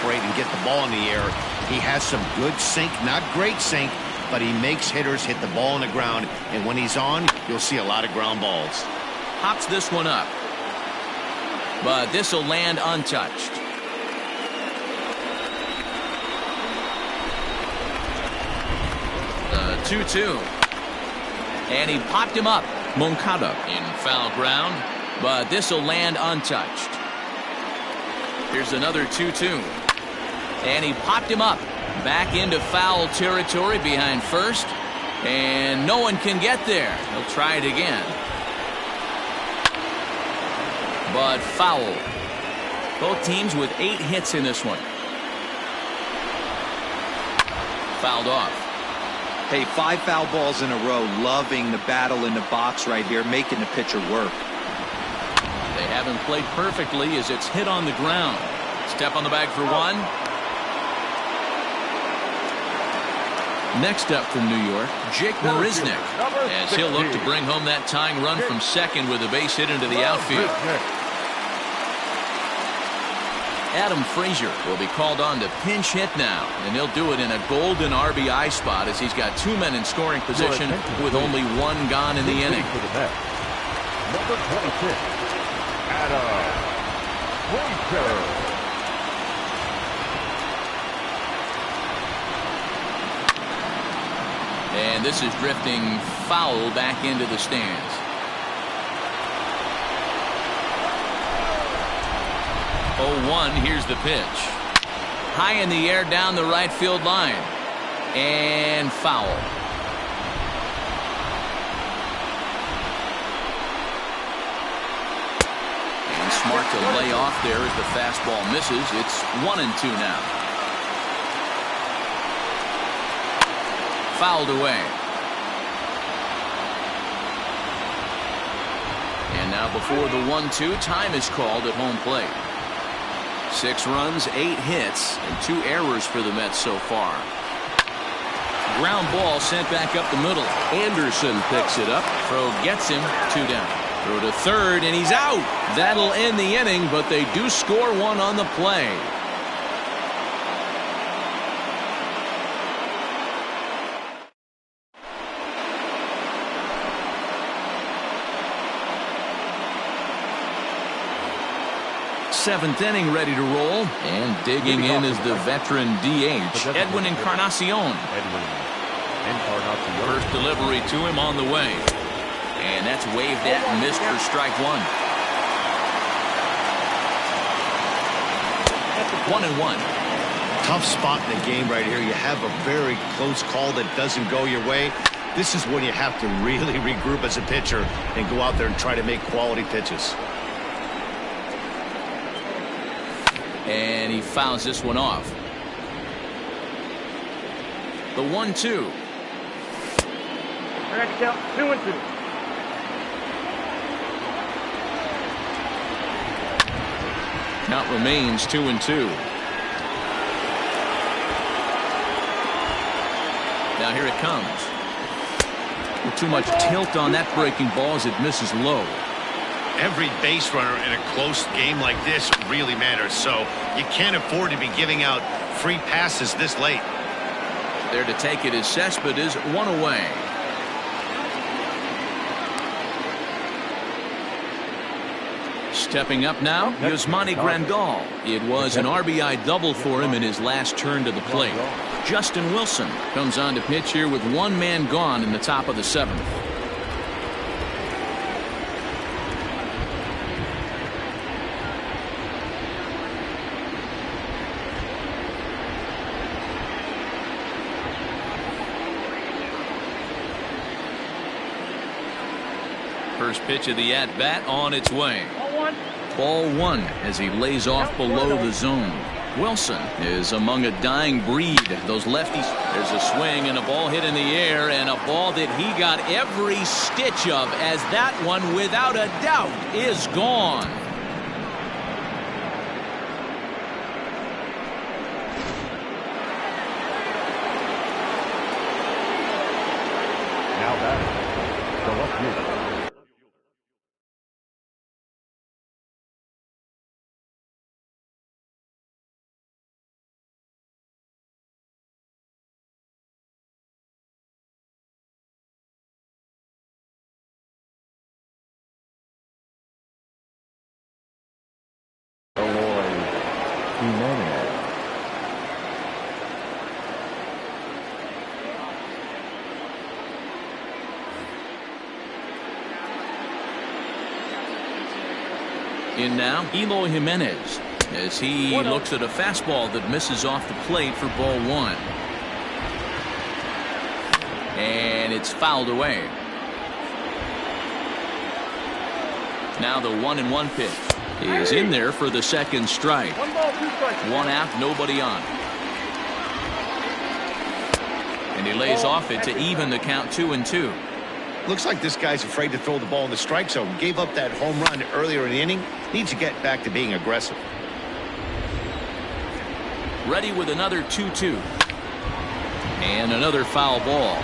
And get the ball in the air. He has some good sink, not great sink, but he makes hitters hit the ball on the ground, and when he's on, you'll see a lot of ground balls. Hops this one up, but this will land untouched. 2-2, and he popped him up. Moncada in foul ground, but this will land untouched. Here's another 2-2. And he popped him up back into foul territory behind first, and no one can get there. He'll try it again, but foul. Both teams with 8 hits in this one. Fouled off. Hey, 5 foul balls in a row. Loving the battle in the box right here, making the pitcher work. They haven't played perfectly as it's hit on the ground. Step on the bag for 1. Next up from New York, Jake Marisnick, as he'll look to bring home that tying run from second with a base hit into the outfield. Adam Frazier will be called on to pinch hit now, and he'll do it in a golden RBI spot as he's got 2 men in scoring position with only 1 gone in the inning. Number 26, Adam Frazier. And this is drifting foul back into the stands. 0-1, here's the pitch. High in the air down the right field line. And foul. And smart to lay off there as the fastball misses. It's 1-2 now. Fouled away. And now before the 1-2, time is called at home plate. 6 runs, 8 hits, and 2 errors for the Mets so far. Ground ball sent back up the middle. Anderson picks it up. Throw gets him. 2 down. Throw to third, and he's out. That'll end the inning, but they do score 1 on the play. Seventh inning ready to roll, and digging in is the veteran DH, Edwin Encarnacion. First delivery to him on the way, and that's waved at and missed for strike 1. 1-1. Tough spot in the game right here. You have a very close call that doesn't go your way. This is when you have to really regroup as a pitcher and go out there and try to make quality pitches. And he fouls this one off. The 1-2. I got to count 2-2. Count remains 2-2. Now here it comes. With too much tilt on that breaking ball as it misses low. Every base runner in a close game like this really matters, so you can't afford to be giving out free passes this late. There to take it is Cespedes, 1 away. Stepping up now, Yasmani Grandal. It was an RBI double for him in his last turn to the plate. Justin Wilson comes on to pitch here with one man gone in the top of the 7th. First pitch of the at-bat on its way. Ball 1 as he lays off below the zone. Wilson is among a dying breed. Those lefties. There's a swing and a ball hit in the air, and a ball that he got every stitch of, as that one, without a doubt, is gone. Now that the left fielder. In now, Eloy Jimenez, as he looks at a fastball that misses off the plate for ball 1. And it's fouled away. Now the 1-1 pitch is in there for the second strike. 1 ball, 2 strikes. 1 out, nobody on. And he lays off it to even the count 2-2. Looks like this guy's afraid to throw the ball in the strike zone. Gave up that home run earlier in the inning. Needs to get back to being aggressive. Ready with another 2-2. And another foul ball.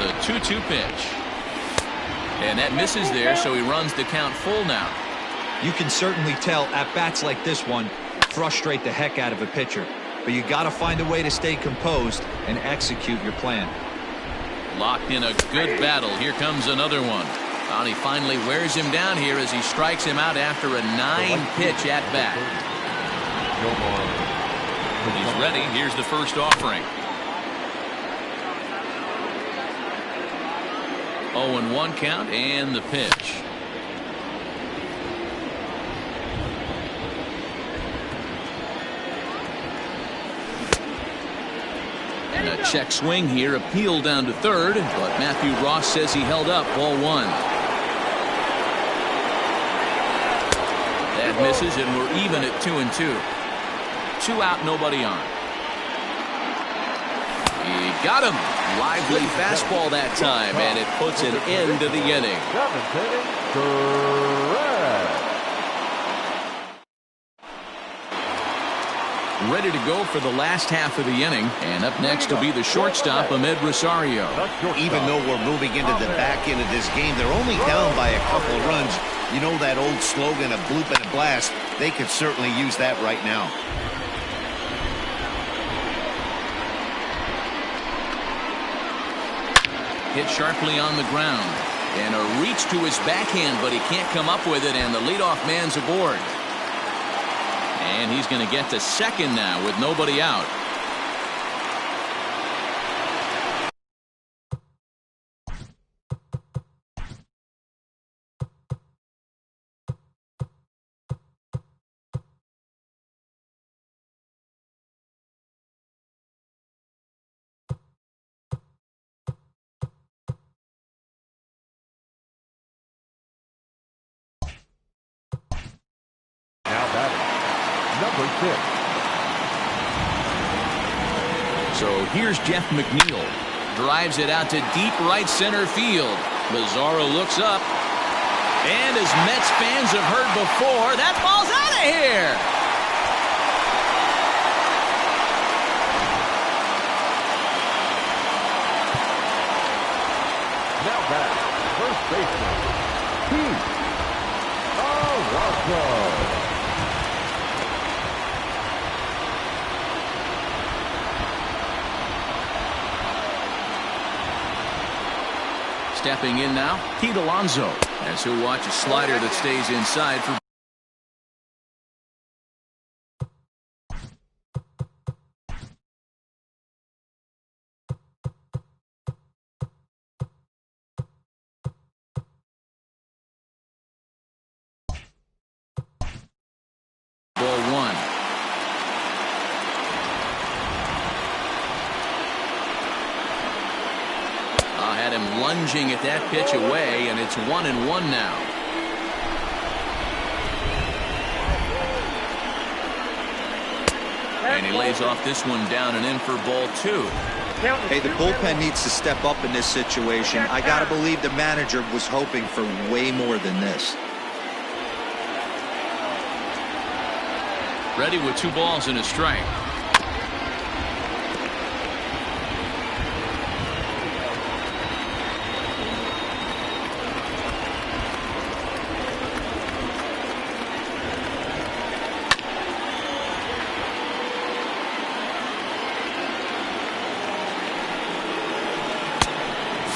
The 2-2 pitch. And that misses there, so he runs the count full now. You can certainly tell at bats like this one frustrate the heck out of a pitcher. But you got to find a way to stay composed and execute your plan. Locked in a good battle. Here comes another one. And he finally wears him down here as he strikes him out after a 9-pitch at bat. He's ready. Here's the first offering. 0-1 count and the pitch. And a check swing here, appealed down to third, but Matthew Ross says he held up. Ball 1. That misses, and we're even at 2-2. 2 out, nobody on. He got him. Lively fastball that time, and it puts an end to the inning. Ready to go for the last half of the inning, and up next will be the shortstop, Ahmed Rosario. Even though we're moving into the back end of this game, they're only down by a couple of runs. You know that old slogan, a bloop and a blast. They could certainly use that right now. Hit sharply on the ground, and a reach to his backhand, but he can't come up with it, and the leadoff man's aboard. And he's going to get to second now with nobody out. Number 6. So here's Jeff McNeil. Drives it out to deep right center field. Lazaro looks up. And as Mets fans have heard before, that ball's out of here. Now back, first baseman, Pete Alonso. Stepping in now, Pete Alonso, as he'll watch a slider that stays inside for ball one. Had him lunging at that pitch away, and it's 1-1 now. And he lays off this one down and in for ball two. Hey, the bullpen needs to step up in this situation. I gotta believe the manager was hoping for way more than this. Ready with 2 balls and a strike.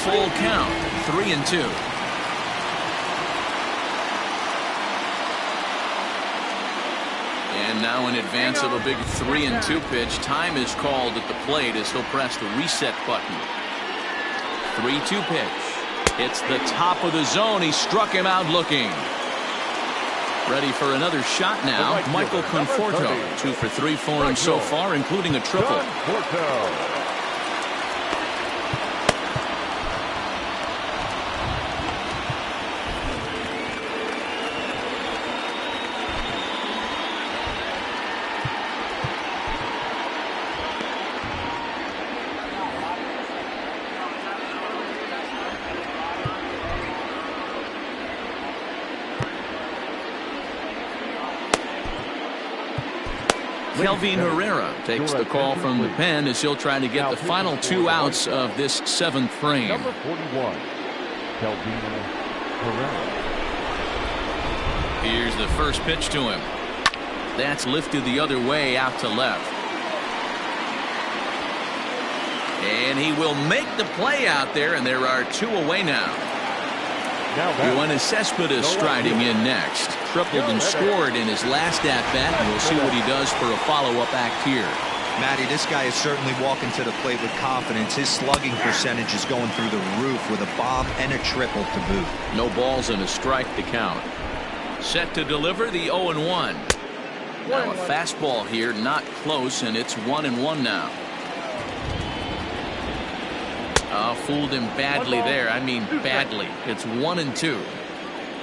Full count, 3-2. And now in advance of a big 3-2 pitch, time is called at the plate as he'll press the reset button. 3-2 pitch. It's the top of the zone. He struck him out looking. Ready for another shot now. Michael Conforto, 2 for 3 for him so far, including a triple. Kelvin Herrera takes the call from the pen as he'll try to get the final 2 outs of this 7th frame. Number 41, Kelvin Herrera. Here's the first pitch to him. That's lifted the other way out to left. And he will make the play out there, and there are 2 away now. Yoenis Cespedes striding in next. Tripled and scored in his last at-bat, and we'll see what he does for a follow-up act here. Matty, this guy is certainly walking to the plate with confidence. His slugging percentage is going through the roof with a bomb and a triple to boot. No balls and a strike to count. Set to deliver the 0-1. Now a fastball here, not close, and it's 1-1 now. Fooled him badly there. I mean badly. It's 1-2.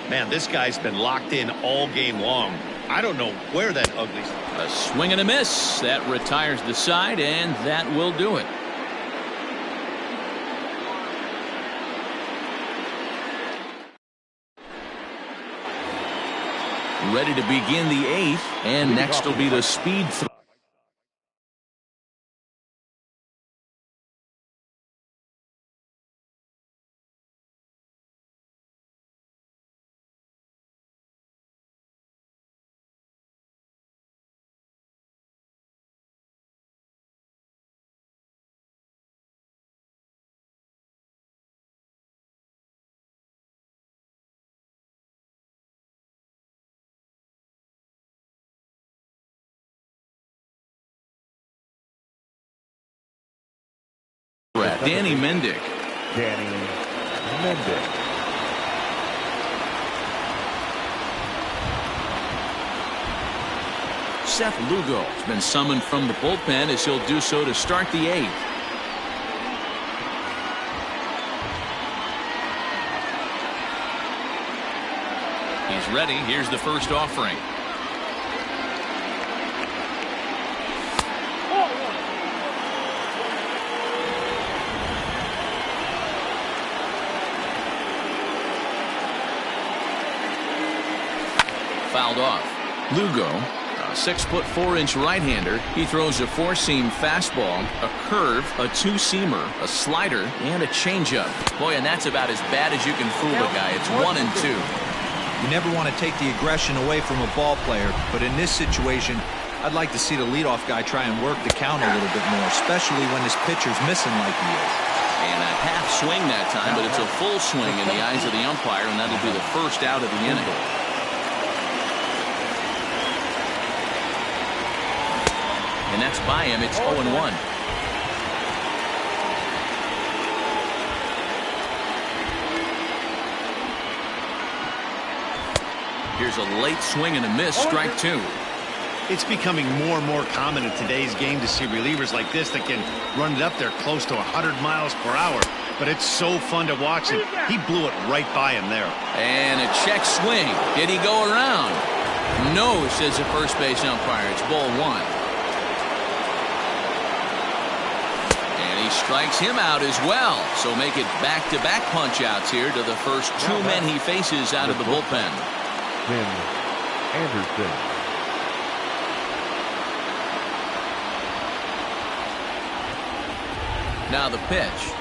Man, this guy's been locked in all game long. I don't know where that ugly. A swing and a miss. That retires the side, and that will do it. Ready to begin the 8th, and next will be the speed throw. Danny Mendick. Seth Lugo has been summoned from the bullpen as he'll do so to start the 8th. He's ready. Here's the first offering. Fouled off. Lugo, a 6'4" right-hander. He throws a 4-seam fastball, a curve, a 2-seamer, a slider, and a changeup. Boy, and that's about as bad as you can fool a guy. It's 1-2. You never want to take the aggression away from a ball player, but in this situation, I'd like to see the leadoff guy try and work the count a little bit more, especially when this pitcher's missing like he is. And a half swing that time, but it's a full swing in the eyes of the umpire, and that'll be the first out of the inning. And that's by him. It's 0-1. Here's a late swing and a miss. Strike two. It's becoming more and more common in today's game to see relievers like this that can run it up there close to 100 miles per hour. But it's so fun to watch, and he blew it right by him there. And a check swing. Did he go around? No, says the first base umpire. It's ball one. And he strikes him out as well. So make it back-to-back punch-outs here to the first two men he faces out of the bullpen. Tim Anderson. Now the pitch.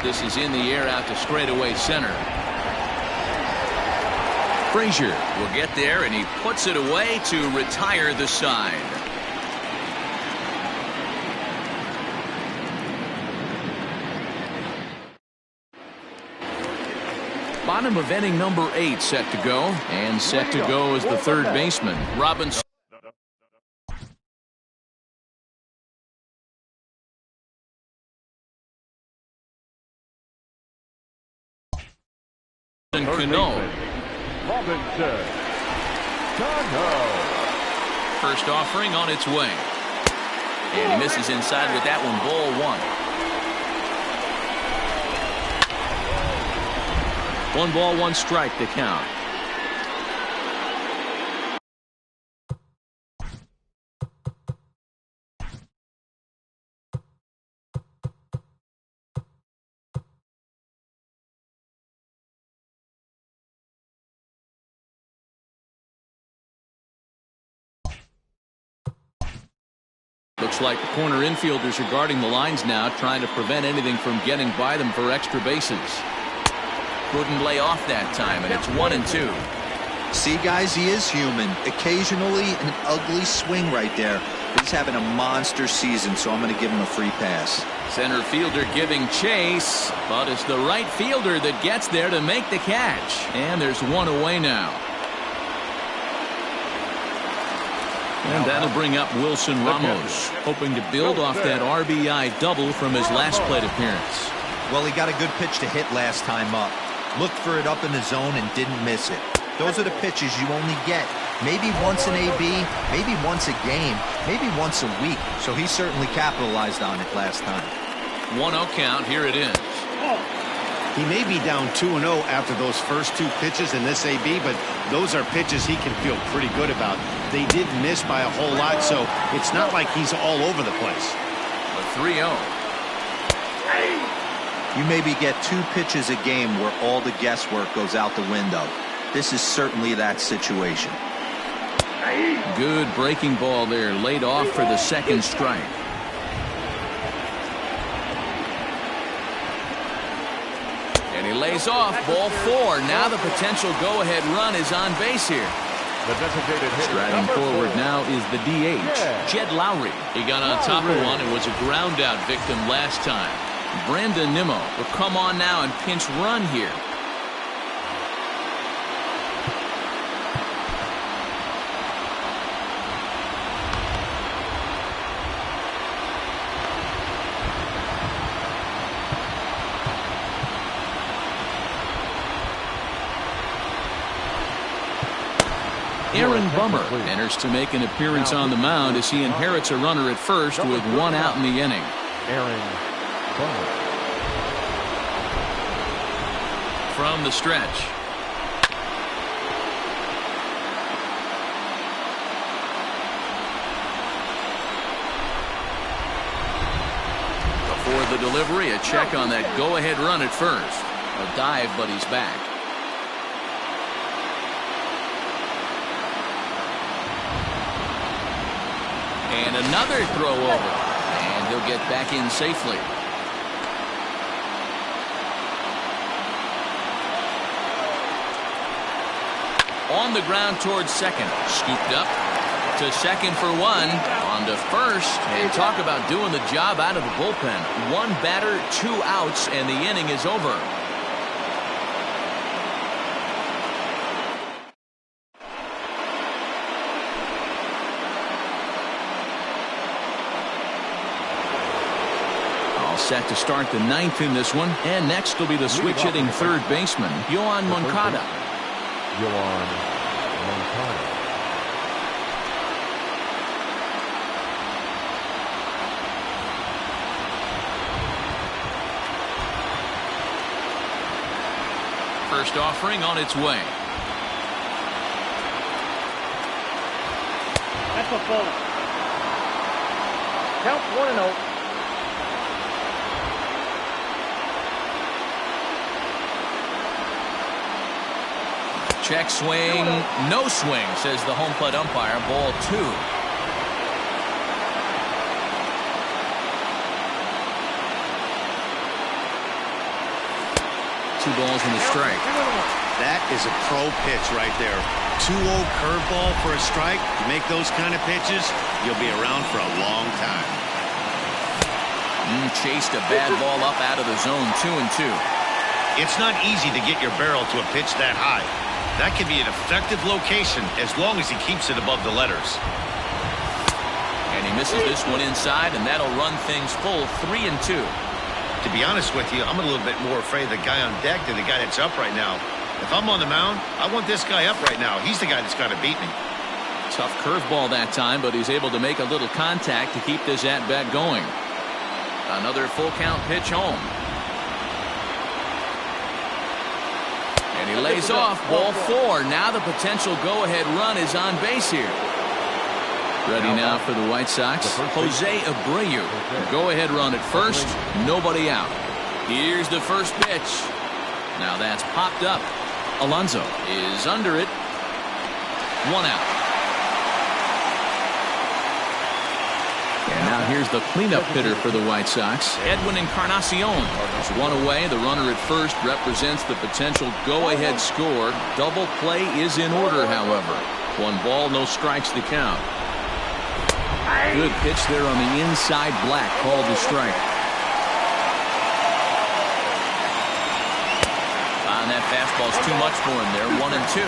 This is in the air out to straightaway center. Frazier will get there, and he puts it away to retire the side. Bottom of inning number 8 set to go, and set to go is the third baseman, Robinson. Robinson Cano. First offering on its way. And he misses inside with that one. Ball one. 1 ball, 1 strike to count. Looks like the corner infielders are guarding the lines now, trying to prevent anything from getting by them for extra bases. Couldn't lay off that time, and it's 1-2. See, guys, he is human. Occasionally an ugly swing right there. But he's having a monster season, so I'm going to give him a free pass. Center fielder giving chase, but it's the right fielder that gets there to make the catch. And there's one away now. And that'll bring up Wilson Ramos, hoping to build off that RBI double from his last plate appearance. Well, he got a good pitch to hit last time up. Looked for it up in the zone and didn't miss it. Those are the pitches you only get. Maybe once an AB, maybe once a game, maybe once a week. So he certainly capitalized on it last time. 1-0 count. Here it is. He may be down 2-0 after those first 2 pitches in this AB, but those are pitches he can feel pretty good about. They did miss by a whole lot, so it's not like he's all over the place. A 3-0. You maybe get 2 pitches a game where all the guesswork goes out the window. This is certainly that situation. Good breaking ball there, laid off for the second strike. And he lays off. Ball 4. Now the potential go-ahead run is on base here. The designated hitter Striding forward now is the DH, Jed Lowry. He got on top of one and was a ground-out victim last time. Brandon Nimmo will come on now and pinch run here. Aaron Bummer enters to make an appearance on the mound as he inherits a runner at first with 1 out in the inning. Aaron Bummer. From the stretch. Before the delivery, a check on that go-ahead run at first. A dive, but he's back. And another throw over. And he'll get back in safely. On the ground towards second. Scooped up. to second for one. On to first. And talk about doing the job out of the bullpen. One batter, 2 outs, and the inning is over. Set to start the 9th in this one. And next will be the switch-hitting third baseman, Yoan Moncada. Yoan Moncada. First offering on its way. That's a ball. Count 1-0. Check swing, no swing, says the home plate umpire. Ball 2. 2 balls and a strike. That is a pro pitch right there. 2-0 curveball for a strike. You make those kind of pitches, you'll be around for a long time. Chased a bad ball up out of the zone. 2-2. It's not easy to get your barrel to a pitch that high. That can be an effective location as long as he keeps it above the letters. And he misses this one inside, and that'll run things full. 3-2. To be honest with you, I'm a little bit more afraid of the guy on deck than the guy that's up right now. If I'm on the mound, I want this guy up right now. He's the guy that's got to beat me. Tough curveball that time, but he's able to make a little contact to keep this at-bat going. Another full count pitch home. And he lays off. Ball 4. Now the potential go-ahead run is on base here. Ready now for the White Sox, Jose Abreu. Go-ahead run at first. Nobody out. Here's the first pitch. Now that's popped up. Alonso is under it. 1 out. And now here's the cleanup hitter for the White Sox, Edwin Encarnacion. There's 1 away. The runner at first represents the potential go-ahead score. Double play is in order, however. 1 ball, no strikes to count. Good pitch there on the inside. Black called the strike. And that fastball's too much for him there. 1-2.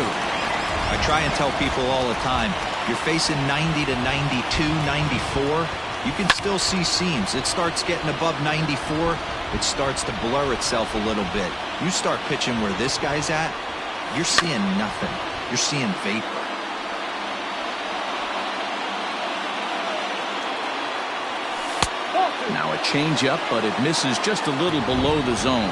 I try and tell people all the time, you're facing 90 to 92, 94. You can still see seams. It starts getting above 94. It starts to blur itself a little bit. You start pitching where this guy's at, you're seeing nothing. You're seeing vapor. Now a changeup, but it misses just a little below the zone.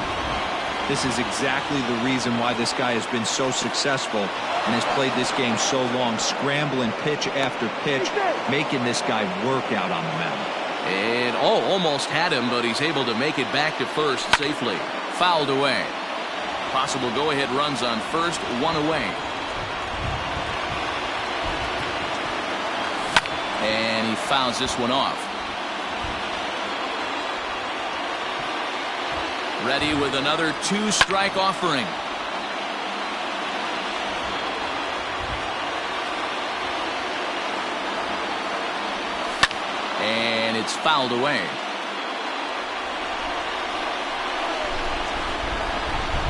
This is exactly the reason why this guy has been so successful and has played this game so long, scrambling pitch after pitch, making this guy work out on the mound. And almost had him, but he's able to make it back to first safely. Fouled away. Possible go-ahead runs on first, 1 away. And he fouls this one off. Ready with another 2-strike offering. And it's fouled away.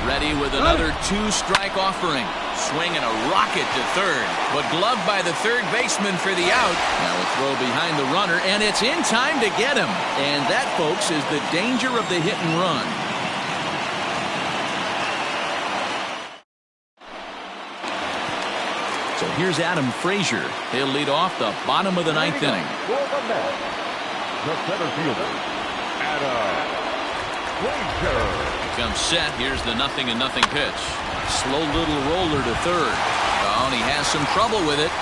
Ready with another 2-strike offering. Swinging a rocket to third, but gloved by the third baseman for the out. Now a throw behind the runner, and it's in time to get him. And that, folks, is the danger of the hit and run. So here's Adam Frazier. He'll lead off the bottom of the 9th inning. The center fielder, Adam Frazier. Comes set. Here's the 0-0 pitch. Slow little roller to third. Oh, and he has some trouble with it.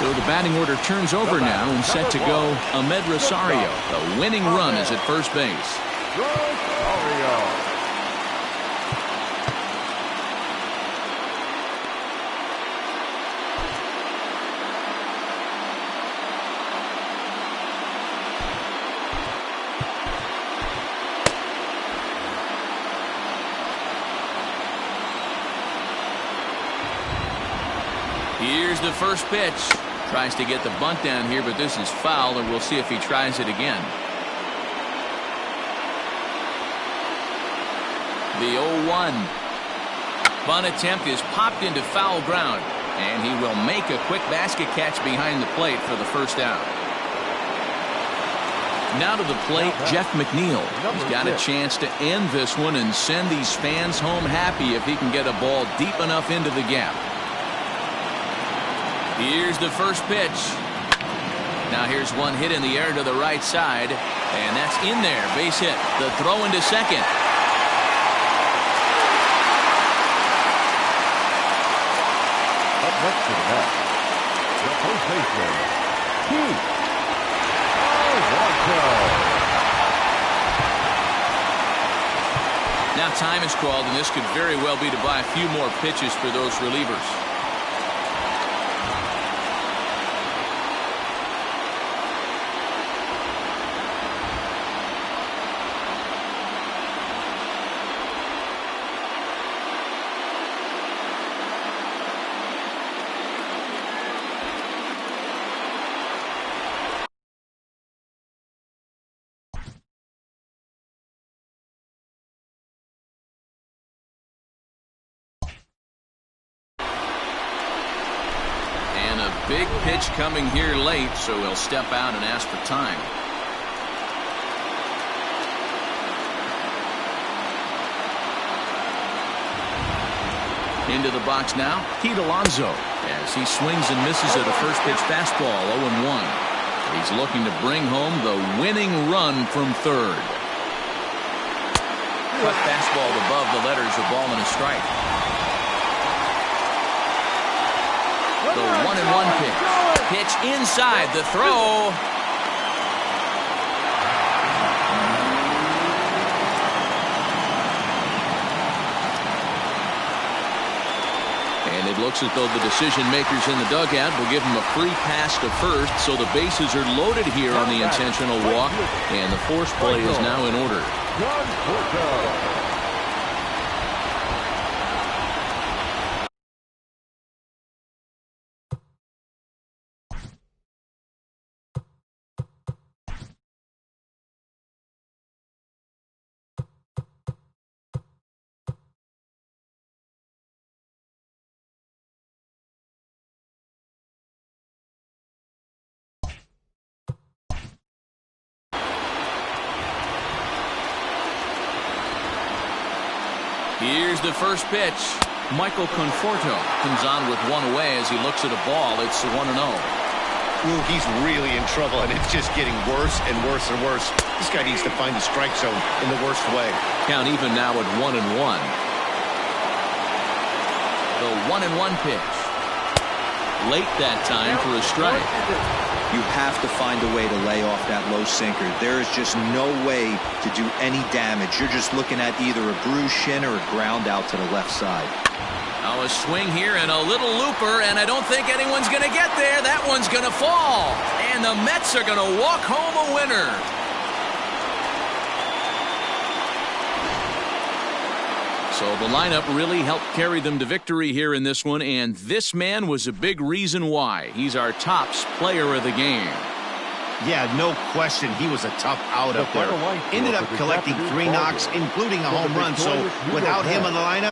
So the batting order turns over now and set to go Ahmed Rosario. The winning run is at first base. Rosario. Here's the first pitch. Tries to get the bunt down here, but this is foul, and we'll see if he tries it again. The 0-1. Bunt attempt is popped into foul ground, and he will make a quick basket catch behind the plate for the first out. Now to the plate, Jeff McNeil. He's got a chance to end this one and send these fans home happy if he can get a ball deep enough into the gap. Here's the first pitch. Now here's one hit in the air to the right side, and that's in there. Base hit. The throw into second. Up next to the bat, the first baseman, Keith. Now time is called, and this could very well be to buy a few more pitches for those relievers. Big pitch coming here late, so he'll step out and ask for time. Into the box now, Pete Alonso, as he swings and misses at a first pitch fastball, 0-1. He's looking to bring home the winning run from third. Cut fastball above the letters, a ball and a strike. The 1-1 pitch. Pitch inside the throw. And it looks as though the decision makers in the dugout will give him a free pass to first, so the bases are loaded here on the intentional walk, and the force play is now in order. Here's the first pitch. Michael Conforto comes on with one away as he looks at a ball. It's 1-0. Ooh, he's really in trouble, and it's just getting worse and worse and worse. This guy needs to find the strike zone in the worst way. Count even now at 1-1. The 1-1 pitch. Late that time for a strike. You have to find a way to lay off that low sinker. There is just no way to do any damage. You're just looking at either a bruised shin or a ground out to the left side. Now a swing here and a little looper, and I don't think anyone's going to get there. That one's going to fall. And the Mets are going to walk home a winner. So the lineup really helped carry them to victory here in this one, and this man was a big reason why. He's our tops player of the game. Yeah, no question. He was a tough out up there. Ended up collecting 3 knocks, including a home run. So without him in the lineup,